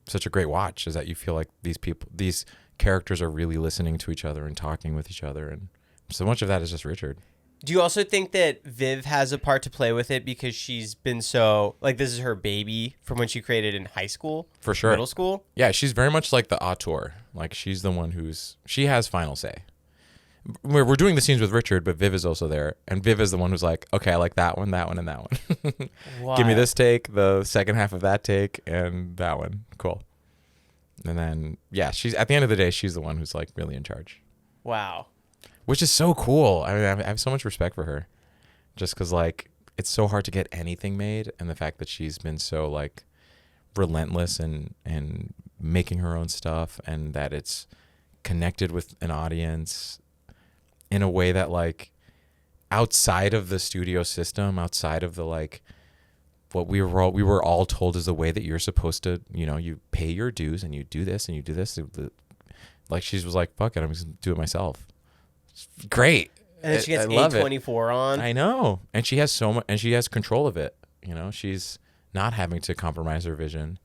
such a great watch, is that you feel like these characters are really listening to each other and talking with each other, and so much of that is just Richard. Do you also think that Viv has a part to play with it because she's been so, like, this is her baby from when she created in high school? For sure. Middle school? Yeah, she's very much like the auteur. Like, she's the one she has final say. We're doing the scenes with Richard, but Viv is also there. And Viv is the one who's like, okay, I like that one, and that one. Wow. Give me this take, the second half of that take, and that one. Cool. And then, yeah, she's at the end of the day, she's the one who's like really in charge. Wow. Which is so cool. I mean, I have so much respect for her, just because like it's so hard to get anything made, and the fact that she's been so like relentless and making her own stuff, and that it's connected with an audience in a way that like outside of the studio system, outside of the like what we were all told is the way that you're supposed to, you pay your dues and you do this and you do this. Like she was like, fuck it, I'm just gonna do it myself. Great. And then she gets A24 on. I know. And she has so much, and she has control of it. She's not having to compromise her vision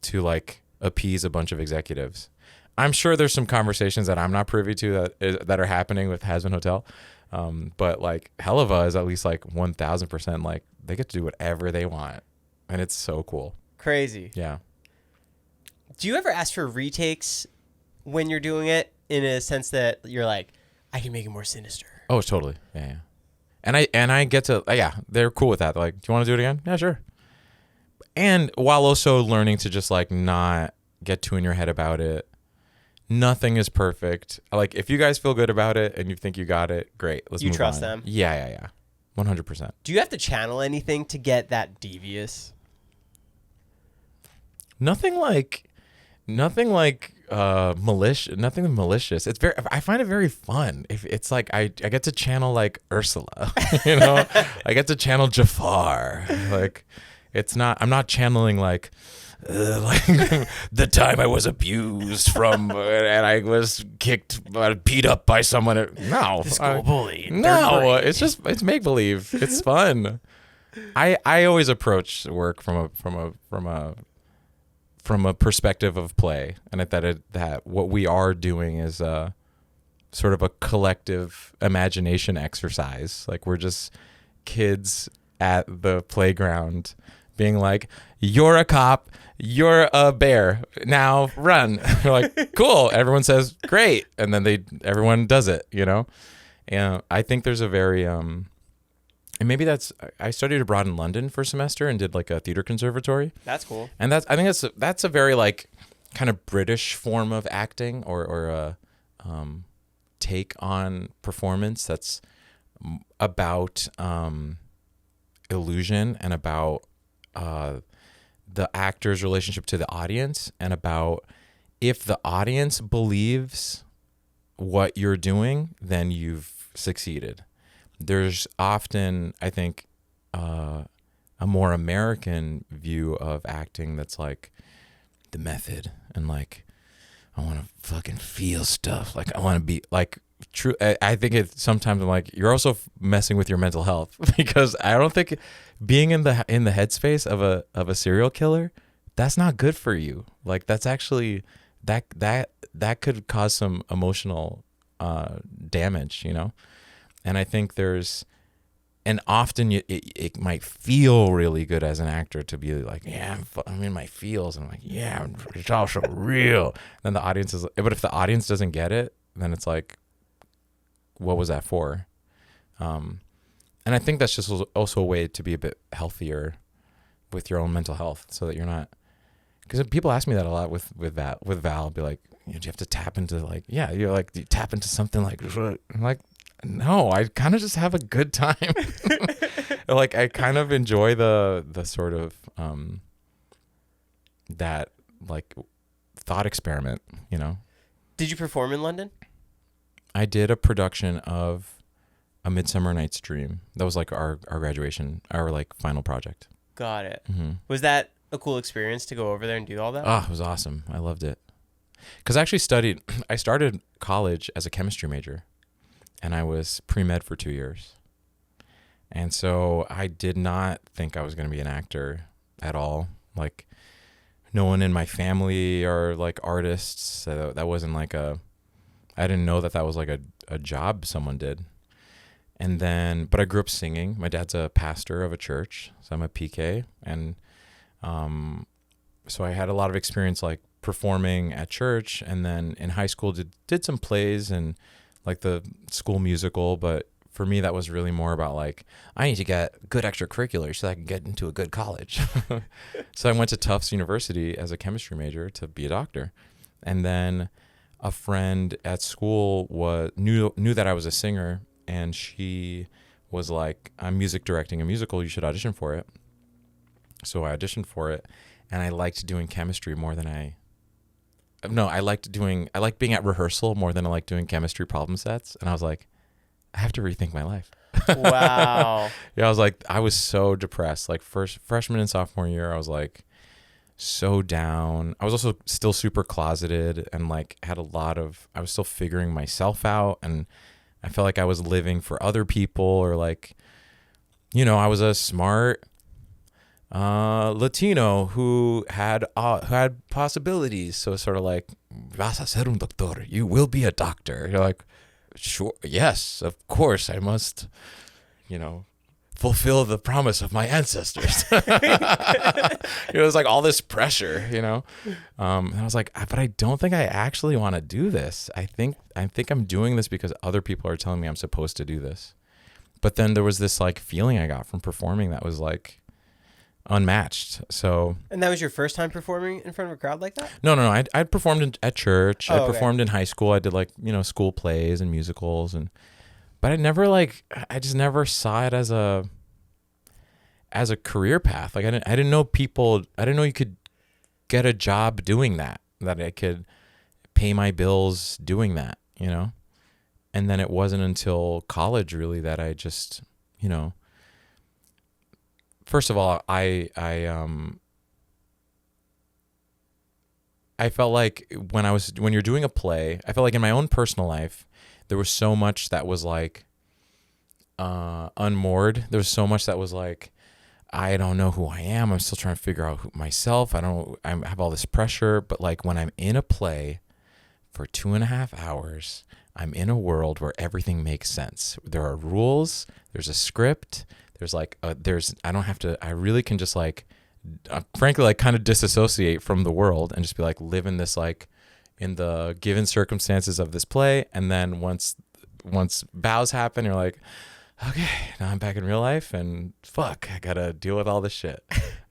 to like appease a bunch of executives. I'm sure there's some conversations that I'm not privy to that are happening with Hazbin Hotel. But like Helava is at least like 1000% like they get to do whatever they want. And it's so cool. Crazy. Yeah. Do you ever ask for retakes when you're doing it, in a sense that you're like, I can make it more sinister? Oh, totally. Yeah. And I get to, they're cool with that. They're like, do you want to do it again? Yeah, sure. And while also learning to just like not get too in your head about it. Nothing is perfect. Like if you guys feel good about it and you think you got it, great. Let's move on. You trust them? Yeah. 100%. Do you have to channel anything to get that devious? Nothing like malicious. Nothing malicious. I find it very fun. If it's like I get to channel like Ursula, I get to channel Jafar. Like I'm not channeling like the time I was abused from and I was beat up by someone. No, the school bully. No, it's make believe. It's fun. I always approach work from a perspective of play, and that what we are doing is sort of a collective imagination exercise. Like we're just kids at the playground being like, you're a cop, you're a bear, now run. We're like, cool. Everyone says great, and then everyone does it, And I think there's a very and maybe I studied abroad in London for a semester and did like a theater conservatory. That's cool. And I think that's a very like kind of British form of acting or a take on performance that's about illusion and about the actor's relationship to the audience, and about if the audience believes what you're doing, then you've succeeded. There's often, I think, a more American view of acting that's like the method and like I want to fucking feel stuff. Like I want to be like true. I think it sometimes I'm like you're also messing with your mental health because I don't think being in the headspace of a serial killer, that's not good for you. Like that's actually that could cause some emotional damage, you know? And I think and often it might feel really good as an actor to be like, yeah, I'm in my feels. And I'm like, yeah, it's also real. Then the audience is, but if the audience doesn't get it, then it's like, what was that for? And I think that's just also a way to be a bit healthier with your own mental health so that you're not, because people ask me that a lot with Val. I'll be like, do you have to tap into like, yeah, you're like, do you tap into something like, I'm like, no, I kind of just have a good time. Like I kind of enjoy the sort of that like thought experiment, you know. Did you perform in London? I did a production of A Midsummer Night's Dream. That was like our graduation, our like final project. Got it. Mm-hmm. Was that a cool experience to go over there and do all that? Oh, it was awesome. I loved it. Because I actually I started college as a chemistry major. And I was pre-med for 2 years. And so I did not think I was going to be an actor at all. Like no one in my family are like artists. So that wasn't like I didn't know that was like a job someone did. And then, but I grew up singing. My dad's a pastor of a church. So I'm a PK. And so I had a lot of experience like performing at church. And then in high school did some plays and like the school musical, but for me that was really more about like I need to get good extracurriculars so I can get into a good college. So I went to Tufts University as a chemistry major to be a doctor, and then a friend at school knew that I was a singer, and she was like, "I'm music directing a musical. You should audition for it." So I auditioned for it, and I liked doing chemistry more than I liked being at rehearsal more than I liked doing chemistry problem sets. And I was like, I have to rethink my life. Wow. Yeah, I was so depressed. Like freshman and sophomore year, I was like so down. I was also still super closeted and like I was still figuring myself out. And I felt like I was living for other people, or like, you know, I was a smart Latino who had possibilities. So it's sort of like, vas a ser un doctor, you will be a doctor. You're like, sure, yes, of course I must, you know, fulfill the promise of my ancestors. It was like all this pressure, you know. And I was like, but I don't think I actually want to do this. I think I'm doing this because other people are telling me I'm supposed to do this. But then there was this like feeling I got from performing that was like unmatched. So, and that was your first time performing in front of a crowd like that? No. I'd performed at church. I okay. performed in high school. I did like, you know, school plays and musicals, but I just never saw it as a career path. Like I didn't know you could get a job doing that I could pay my bills doing that, you know? And then it wasn't until college really that I just, you know, first of all, I felt like when you're doing a play, I felt like in my own personal life, there was so much that was like unmoored. There was so much that was like, I don't know who I am. I'm still trying to figure out myself. I have all this pressure. But like when I'm in a play for 2.5 hours, I'm in a world where everything makes sense. There are rules. There's a script. There's like, I really can just like, frankly, like kind of disassociate from the world and just be like, live in this, like in the given circumstances of this play. And then once bows happen, you're like, okay, now I'm back in real life and fuck, I gotta deal with all this shit.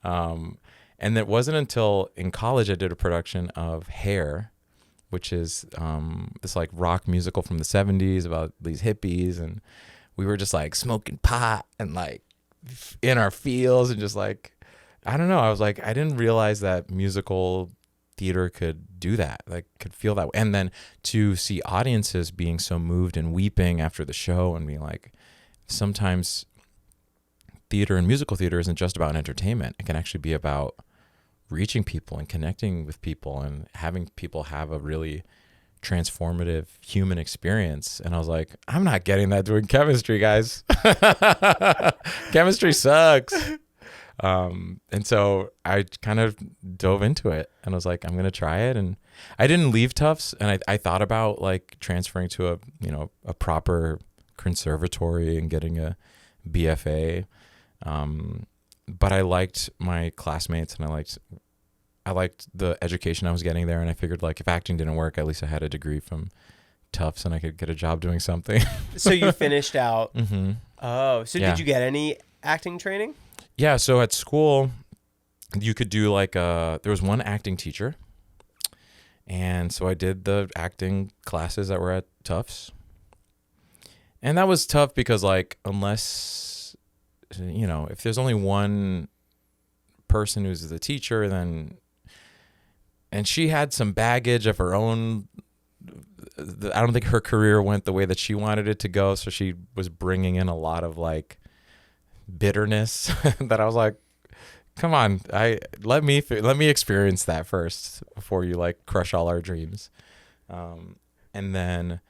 And it wasn't until in college I did a production of Hair, which is this like rock musical from the 70s about these hippies, and we were just like smoking pot and like in our fields and just like, I don't know. I was like, I didn't realize that musical theater could do that, like could feel that way. And then to see audiences being so moved and weeping after the show and being like, sometimes theater and musical theater isn't just about entertainment. It can actually be about reaching people and connecting with people and having people have a really transformative human experience. And I was like, I'm not getting that doing chemistry, guys. Chemistry sucks. And so I kind of dove into it and I was like, I'm going to try it. And I didn't leave Tufts, and I thought about like transferring to a proper conservatory and getting a BFA. But I liked my classmates and I liked the education I was getting there. And I figured like if acting didn't work, at least I had a degree from Tufts and I could get a job doing something. So you finished out. Mm-hmm. Oh, so Yeah. did you get any acting training? Yeah. So at school, you could do like there was one acting teacher. And so I did the acting classes that were at Tufts. And that was tough because like, unless, if there's only one person who's the teacher, and she had some baggage of her own. I don't think her career went the way that she wanted it to go. So she was bringing in a lot of like bitterness that I was like, come on, let me experience that first before you like crush all our dreams. And then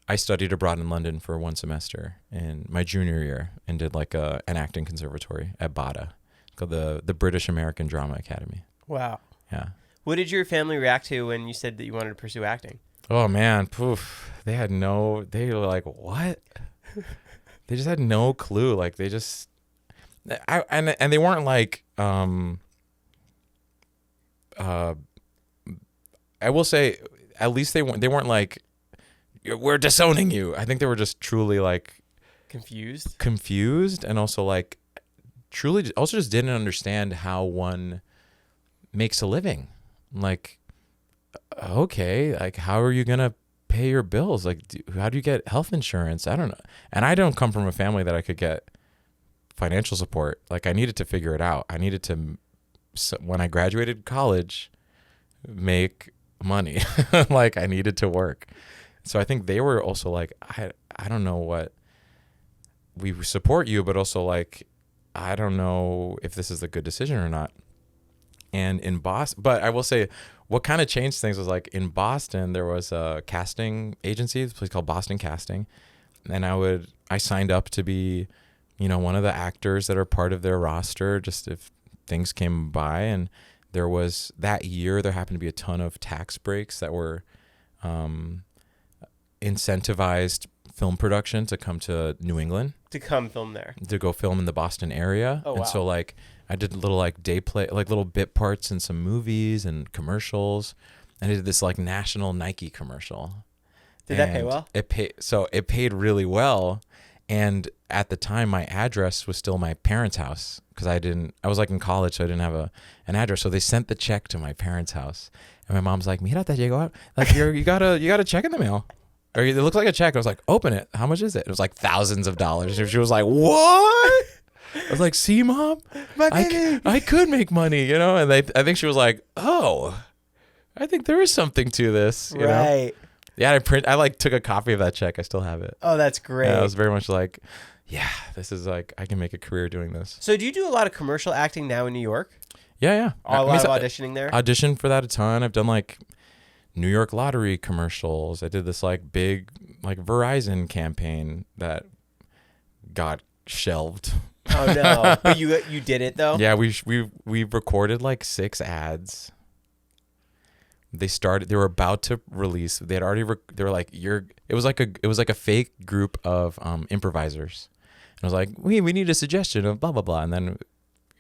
I studied abroad in London for 1 semester in my junior year and did like an acting conservatory at BADA, called the British American Drama Academy. Wow. Yeah. What did your family react to when you said that you wanted to pursue acting? Oh man, poof. They were like, what? They just had no clue. Like they just, and they weren't like, I will say, at least they weren't like, we're disowning you. I think they were just truly like confused, and also like truly also just didn't understand how one makes a living. Like, okay, like how are you gonna pay your bills? Like, how do you get health insurance? I don't know. And I don't come from a family that I could get financial support. Like I needed to figure it out. I needed to, when I graduated college, make money. Like I needed to work. So I think they were also like, I don't know what, we support you, but also like, I don't know if this is a good decision or not. And in Boston, but I will say what kind of changed things was like in Boston, there was a casting agency, this place called Boston Casting. And I signed up to be, one of the actors that are part of their roster, just if things came by. And there was that year, there happened to be a ton of tax breaks that were incentivized film production to come to New England. To come film there. To go film in the Boston area. Oh, wow. And so like I did little like day play, like little bit parts in some movies and commercials. And I did this like national Nike commercial. Did that pay well? It paid really well. And at the time, my address was still my parents' house because I was like in college, so I didn't have an address. So they sent the check to my parents' house, and my mom's like, "Mira, te llegó, like you got a check in the mail, or it looks like a check." I was like, "Open it. How much is it?" It was like thousands of dollars. And she was like, "What?" I was like, "See, Mom, I could make money, And I think she was like, "Oh, I think there is something to this, you know?" Yeah, I like took a copy of that check. I still have it. Oh, that's great. Yeah, I was very much like, yeah, this is like, I can make a career doing this. So do you do a lot of commercial acting now in New York? Yeah. A lot of auditioning there? Auditioned for that a ton. I've done like New York Lottery commercials. I did this like big like Verizon campaign that got shelved. Oh no! But you did it though? Yeah, we recorded like 6 ads. They were about to release. They were like, it was like a fake group of improvisers. And I was like, we need a suggestion of blah blah blah, and then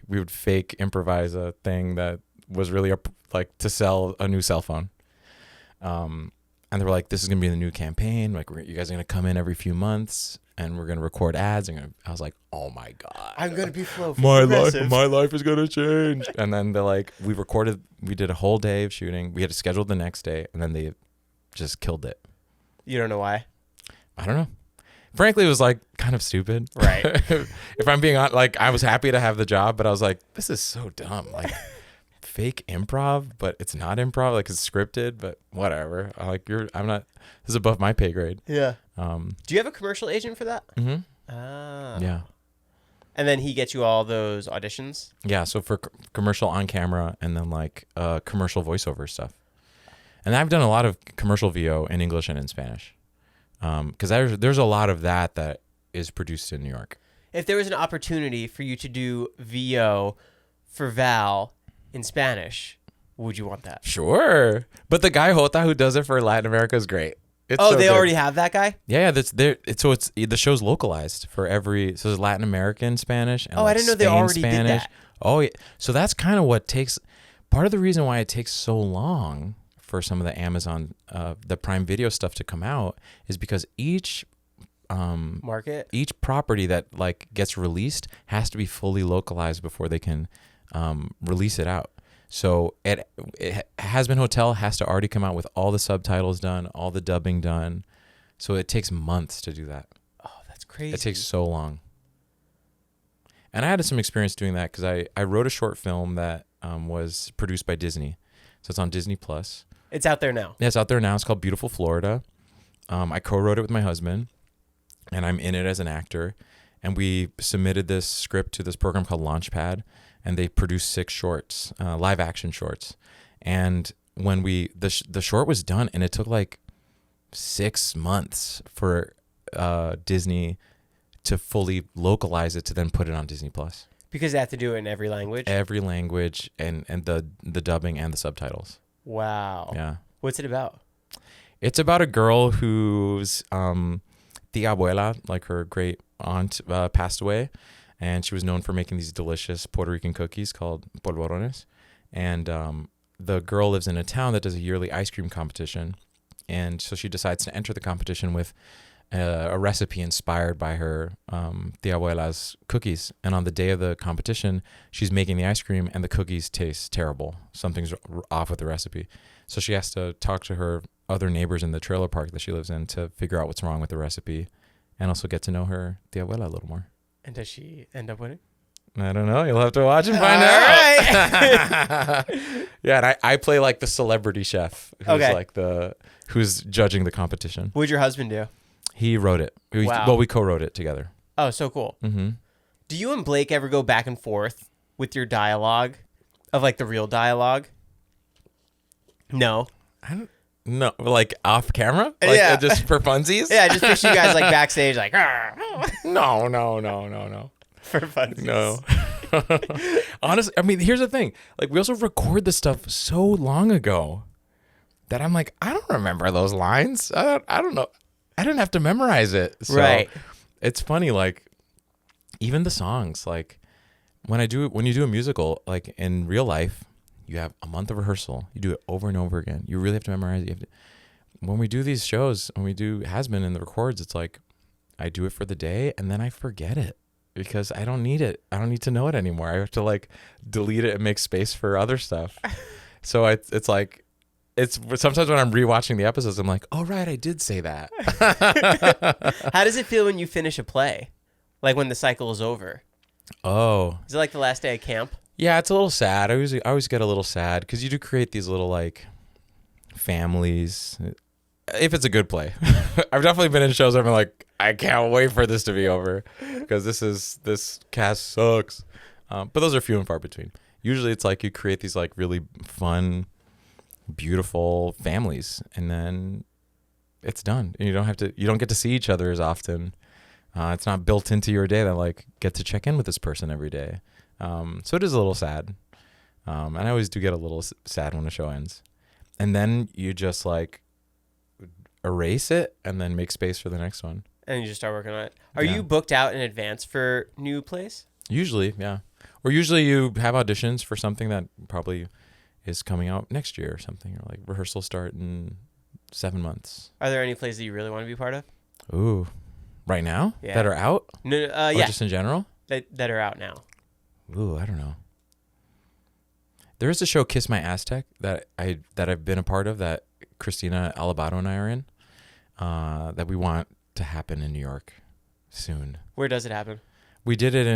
we would fake improvise a thing that was really like to sell a new cell phone. And they were like, this is gonna be the new campaign. Like, you guys are gonna come in every few months, and we're gonna record ads. And I was like, oh my god, I'm gonna be my life is gonna change. And then they're like, we did a whole day of shooting. We had to schedule the next day, and then they just killed it. You don't know why? I don't know. Frankly, it was like kind of stupid. Right. If I'm being honest, like I was happy to have the job, but I was like, this is so dumb. Like fake improv, but it's not improv. Like it's scripted, but whatever. I'm not. This is above my pay grade. Yeah. Do you have a commercial agent for that? Mm-hmm. Ah. Yeah. And then he gets you all those auditions? Yeah, so for commercial on camera and then like commercial voiceover stuff. And I've done a lot of commercial VO in English and in Spanish. Because there's a lot of that is produced in New York. If there was an opportunity for you to do VO for Val in Spanish, would you want that? Sure. But the guy Jota who does it for Latin America is great. It's Oh, so they good. already have that guy? Yeah, that's there. It's the show's localized for every. So there's Latin American Spanish. And Oh, I like didn't know they Spain already did Spanish. that. Oh, yeah. So that's kind of what takes. Part of the reason why it takes so long for some of the Amazon, the Prime Video stuff to come out is because each property that like gets released has to be fully localized before they can release it out. So it Hazbin Hotel has to already come out with all the subtitles done, all the dubbing done. So it takes months to do that. Oh, that's crazy. It takes so long. And I had some experience doing that because I wrote a short film that was produced by Disney. So it's on Disney Plus. It's out there now. Yeah, it's out there now. It's called Beautiful Florida. I co-wrote it with my husband, and I'm in it as an actor. And we submitted this script to this program called Launchpad, and they produced 6 shorts, live action shorts. And when the short was done, and it took like 6 months for Disney to fully localize it to then put it on Disney Plus. Because they have to do it in every language? Every language and the dubbing and the subtitles. Wow. Yeah. What's it about? It's about a girl whose tia abuela, like her great aunt, passed away. And she was known for making these delicious Puerto Rican cookies called polvorones. And the girl lives in a town that does a yearly ice cream competition. And so she decides to enter the competition with a recipe inspired by her tia abuela's cookies. And on the day of the competition, she's making the ice cream and the cookies taste terrible. Something's off with the recipe. So she has to talk to her other neighbors in the trailer park that she lives in to figure out what's wrong with the recipe and also get to know her tia abuela a little more. And does she end up winning? I don't know. You'll have to watch and find out. Yeah, and I play like the celebrity chef who's who's judging the competition. What did your husband do? He wrote it. Wow. We co-wrote it together. Oh, so cool. Mm-hmm. Do you and Blake ever go back and forth with your dialogue of like the real dialogue? No. I don't know. Like off camera? Like, Yeah. just for funsies? Yeah, just picture you guys like backstage like No. for funsies. No. Honestly, I mean, here's the thing. Like, we also record this stuff so long ago that I'm like, I don't remember those lines. I don't know. I didn't have to memorize it. So Right. It's funny, like, even the songs, like, when you do a musical, like, in real life, you have a month of rehearsal. You do it over and over again. You really have to memorize it. When we do these shows, when we do Hazbin and the records, it's like, I do it for the day, and then I forget it. Because I don't need it. I don't need to know it anymore. I have to like delete it and make space for other stuff. So it's like, it's sometimes when I'm rewatching the episodes, I'm like, oh, right, I did say that. How does it feel when you finish a play? Like when the cycle is over? Oh, Is it like the last day of camp? yeah, it's a little sad. I always get a little sad because you do create these little like families. If it's a good play. I've definitely been in shows where I'm like, I can't wait for this to be over because this cast sucks. But those are few and far between. Usually it's like you create these like really fun, beautiful families and then it's done. And you don't get to see each other as often. It's not built into your day that like get to check in with this person every day. So it is a little sad. And I always do get a little sad when a show ends. And then you just like erase it and then make space for the next one. And you just start working on it. Are Yeah. you booked out in advance for new plays? Usually, yeah. Or usually you have auditions for something that probably is coming out next year or something, or like rehearsals start in 7 months. Are there any plays that you really want to be part of? Ooh, right now Yeah. that are out? No, Or yeah, just in general? that are out now. Ooh, I don't know. There is a show, Kiss My Aztec, that I've been a part of that Christina Alabado and I are in, that we want to happen in New York soon. Where does it happen? We did it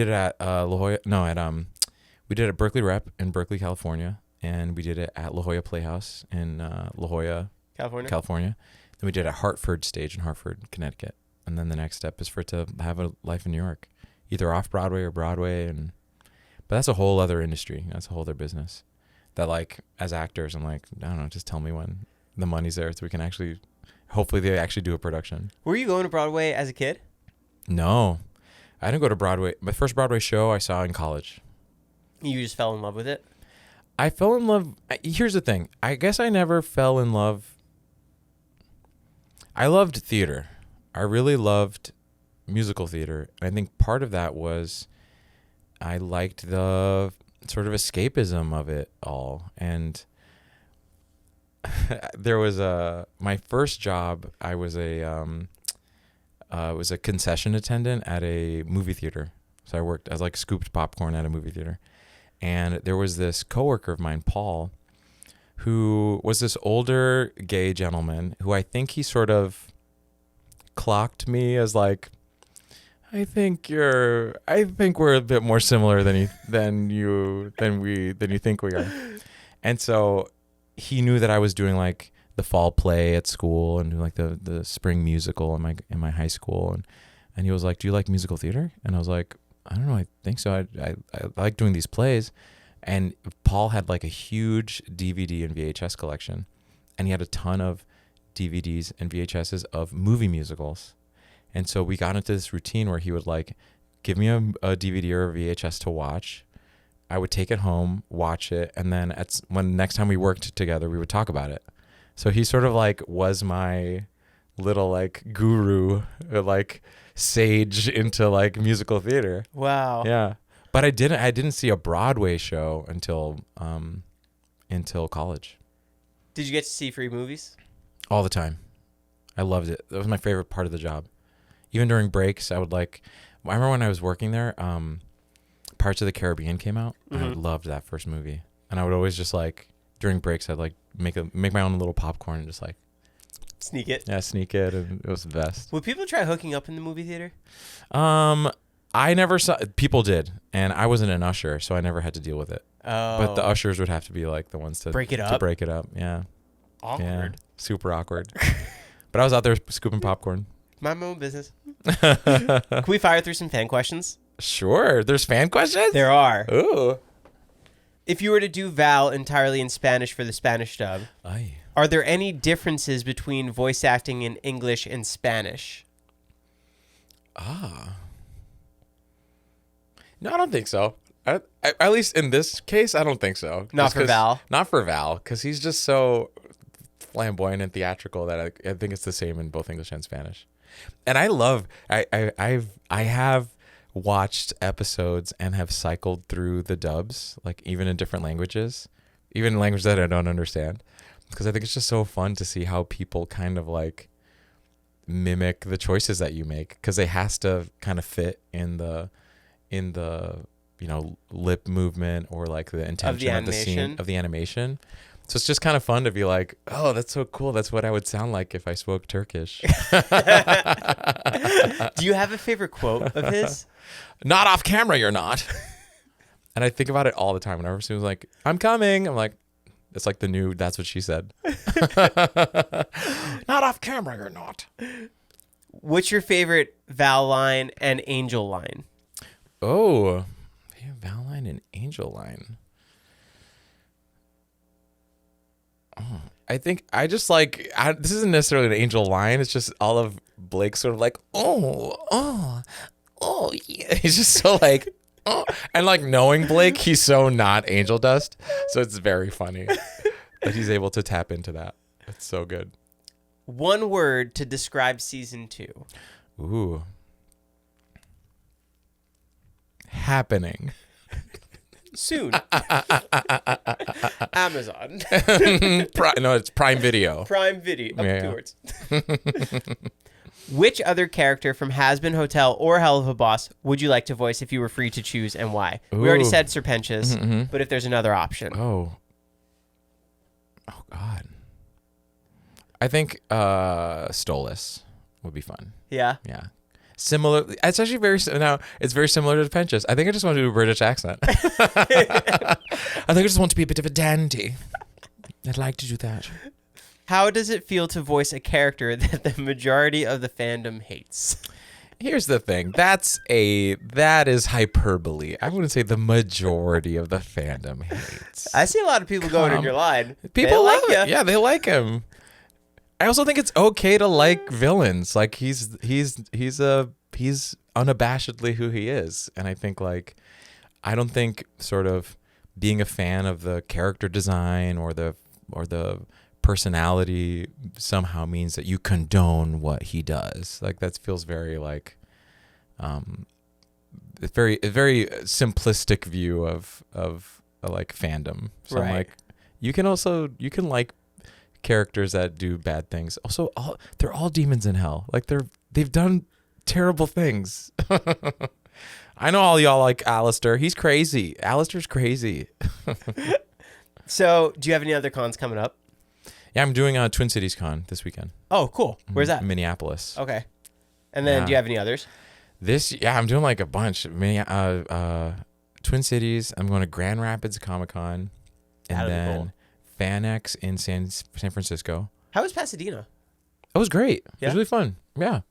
at La Jolla. No, we did it at Berkeley Rep in Berkeley, California, and we did it at La Jolla Playhouse in La Jolla, California? Then we did it at Hartford Stage in Hartford, Connecticut, and then the next step is for it to have a life in New York. either off Broadway or Broadway, but that's a whole other industry. That's a whole other business. That like as actors, I'm like, I don't know, just tell me when the money's there so we can actually, hopefully they actually do a production. Were you going to Broadway as a kid? No, I didn't go to Broadway. My first Broadway show I saw in college. You just fell in love with it? I fell in love. Here's the thing. I guess I never fell in love. I loved theater. I really loved musical theater. I think part of that was I liked the sort of escapism of it all. And there was my first job, I was was a concession attendant at a movie theater. So I worked as like scooped popcorn at a movie theater. And there was this coworker of mine, Paul, who was this older gay gentleman who I think he sort of clocked me as like, I think we're a bit more similar than you think we are. And so he knew that I was doing like the fall play at school and doing like the spring musical in my high school, and he was like, "Do you like musical theater?" And I was like, "I don't know, I think so. I like doing these plays." And Paul had like a huge DVD and VHS collection, and he had a ton of DVDs and VHSs of movie musicals. And so we got into this routine where he would like give me a DVD or a VHS to watch. I would take it home, watch it, and then when next time we worked together, we would talk about it. So he sort of like was my little like guru, like sage into like musical theater. Wow. Yeah. But I didn't see a Broadway show until college. Did you get to see free movies? All the time. I loved it. That was my favorite part of the job. Even during breaks, I remember when I was working there, Pirates of the Caribbean came out. Mm-hmm. I loved that first movie. And I would always just like, during breaks, I'd like make my own little popcorn and just like sneak it. Yeah, sneak it, and it was the best. Would people try hooking up in the movie theater? I never saw. People did, and I wasn't an usher, so I never had to deal with it. Oh. But the ushers would have to be like the ones to break it up. To break it up, yeah. Awkward. Yeah, super awkward. But I was out there scooping popcorn. Mind my own business. Can we fire through some fan questions? Sure. There's fan questions? There are. Ooh. If you were to do Val entirely in Spanish for the Spanish dub, are there any differences between voice acting in English and Spanish? No, I don't think so. At least in this case, I don't think so. Not for Val? Not for Val, because he's just so flamboyant and theatrical that I think it's the same in both English and Spanish. And I have watched episodes and have cycled through the dubs, like even in different languages, even languages that I don't understand, because I think it's just so fun to see how people kind of like mimic the choices that you make, because it has to kind of fit in the lip movement or like the intention of the scene, of the animation. So it's just kind of fun to be like, oh, that's so cool. That's what I would sound like if I spoke Turkish. Do you have a favorite quote of his? Not off camera, you're not. And I think about it all the time. Whenever someone's like, I'm coming, I'm like, it's like the new, that's what she said. Not off camera, you're not. What's your favorite Val line and Angel line? Oh, Val line and Angel line. Oh, I think I just like, this isn't necessarily an Angel line. It's just all of Blake sort of like, oh, yeah. He's just so like, oh. And like knowing Blake, he's so not Angel Dust. So it's very funny that he's able to tap into that. It's so good. One word to describe season 2. Ooh. Happening. Soon. Amazon. No, it's Prime Video. Prime Video. Up towards. Which other character from Hazbin Hotel or Hell of a Boss would you like to voice if you were free to choose, and why? Ooh. We already said Serpentious, but if there's another option. Oh God. I think Stolas would be fun. Yeah. Yeah. Similar. It's actually very similar to Penchus. I think I just want to do a British accent. I think I just want to be a bit of a dandy. I'd like to do that. How does it feel to voice a character that the majority of the fandom hates? Here's the thing. That is hyperbole. I wouldn't say the majority of the fandom hates. I see a lot of people going in your line. People like love ya. it. Yeah, they like him. I also think it's okay to like villains. Like he's unabashedly who he is, and I think like I don't think sort of being a fan of the character design or the personality somehow means that you condone what he does. Like that feels very like a very simplistic view of like fandom. So I'm Right. like you can like characters that do bad things. Also, they're all demons in hell. Like they've done terrible things. I know all y'all like Alistair. He's crazy. Alistair's crazy. So, do you have any other cons coming up? Yeah, I'm doing Twin Cities Con this weekend. Oh, cool. Where's that? Minneapolis. Okay. And then, Yeah. do you have any others? I'm doing like a bunch. Twin Cities. I'm going to Grand Rapids Comic Con, and That'll be then cool. FanX in San Francisco. How was Pasadena? It was great. It Yeah? was really fun. Yeah,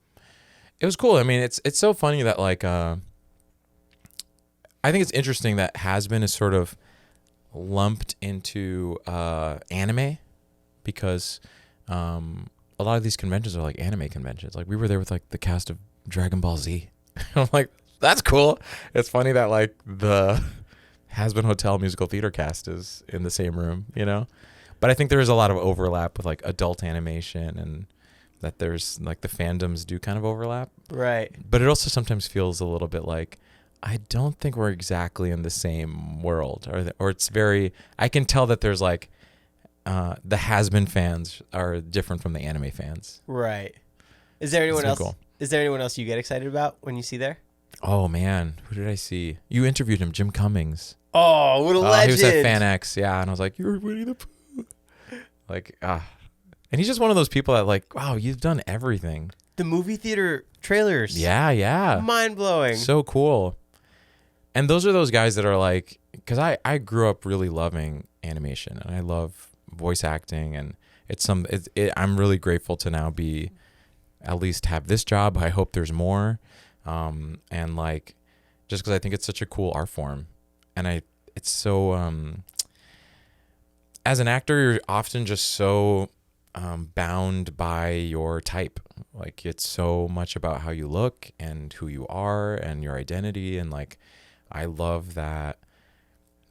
it was cool. I mean, it's so funny that like I think it's interesting that Hazbin is sort of lumped into anime because a lot of these conventions are like anime conventions. Like we were there with like the cast of Dragon Ball Z. I'm like, that's cool. It's funny that like the Hazbin Hotel musical theater cast is in the same room, you know? But I think there is a lot of overlap with like adult animation and that there's like the fandoms do kind of overlap. Right. But it also sometimes feels a little bit like I don't think we're exactly in the same world, or it's very. I can tell that there's like the Hazbin fans are different from the anime fans. Right. Is there anyone been else? cool. Is there anyone else you get excited about when you see there? Oh man, who did I see? You interviewed him, Jim Cummings. Oh, what a He legend! was at FanX, yeah, and I was like, "You're Winnie the Pooh," like and he's just one of those people that like, wow, you've done everything. The movie theater trailers. Yeah. Mind blowing. So cool. And those are those guys that are like, because I grew up really loving animation and I love voice acting, and I'm really grateful to now be at least have this job. I hope there's more, and like just because I think it's such a cool art form, and it's so as an actor you're often just so bound by your type. Like it's so much about how you look and who you are and your identity, and like I love that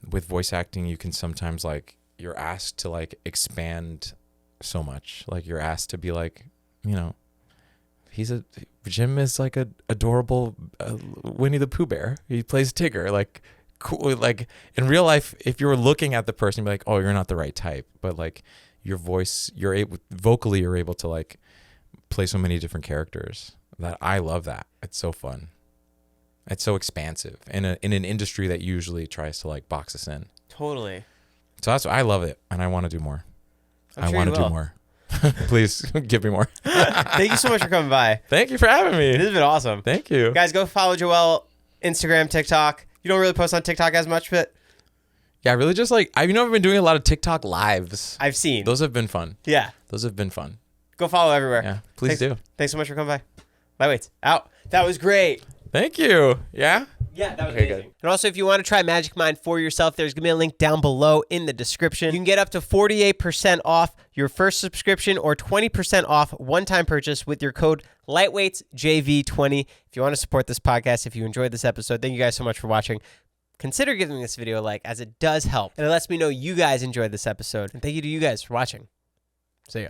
with voice acting you can sometimes like you're asked to like expand so much. Like you're asked to be like, you know, Jim is like a adorable Winnie the Pooh bear. He plays Tigger. Like cool. Like in real life, if you were looking at the person, you'd be like, oh, you're not the right type. But like your voice, you're able to like play so many different characters. That I love that. It's so fun. It's so expansive in an industry that usually tries to like box us in. Totally. So that's why I love it, and I want to do more. I'm sure want you to do will. more. Please give me more. Thank you so much for coming by. Thank you for having This me. has been awesome. Thank you. Guys, go follow Joel, Instagram, TikTok. You don't really post on TikTok as much, but Yeah, really just like I've been doing a lot of TikTok lives. I've seen. Those have been fun. Yeah. Those have been fun. Go follow everywhere. Yeah, please do. Thanks so much for coming by. My weights out. That was great. Thank you. Yeah. Yeah, that was Okay, amazing. good. And also, if you want to try Magic Mind for yourself, there's going to be a link down below in the description. You can get up to 48% off your first subscription or 20% off one-time purchase with your code LightweightsJV20. If you want to support this podcast, if you enjoyed this episode, thank you guys so much for watching. Consider giving this video a like, as it does help. And it lets me know you guys enjoyed this episode. And thank you to you guys for watching. See ya.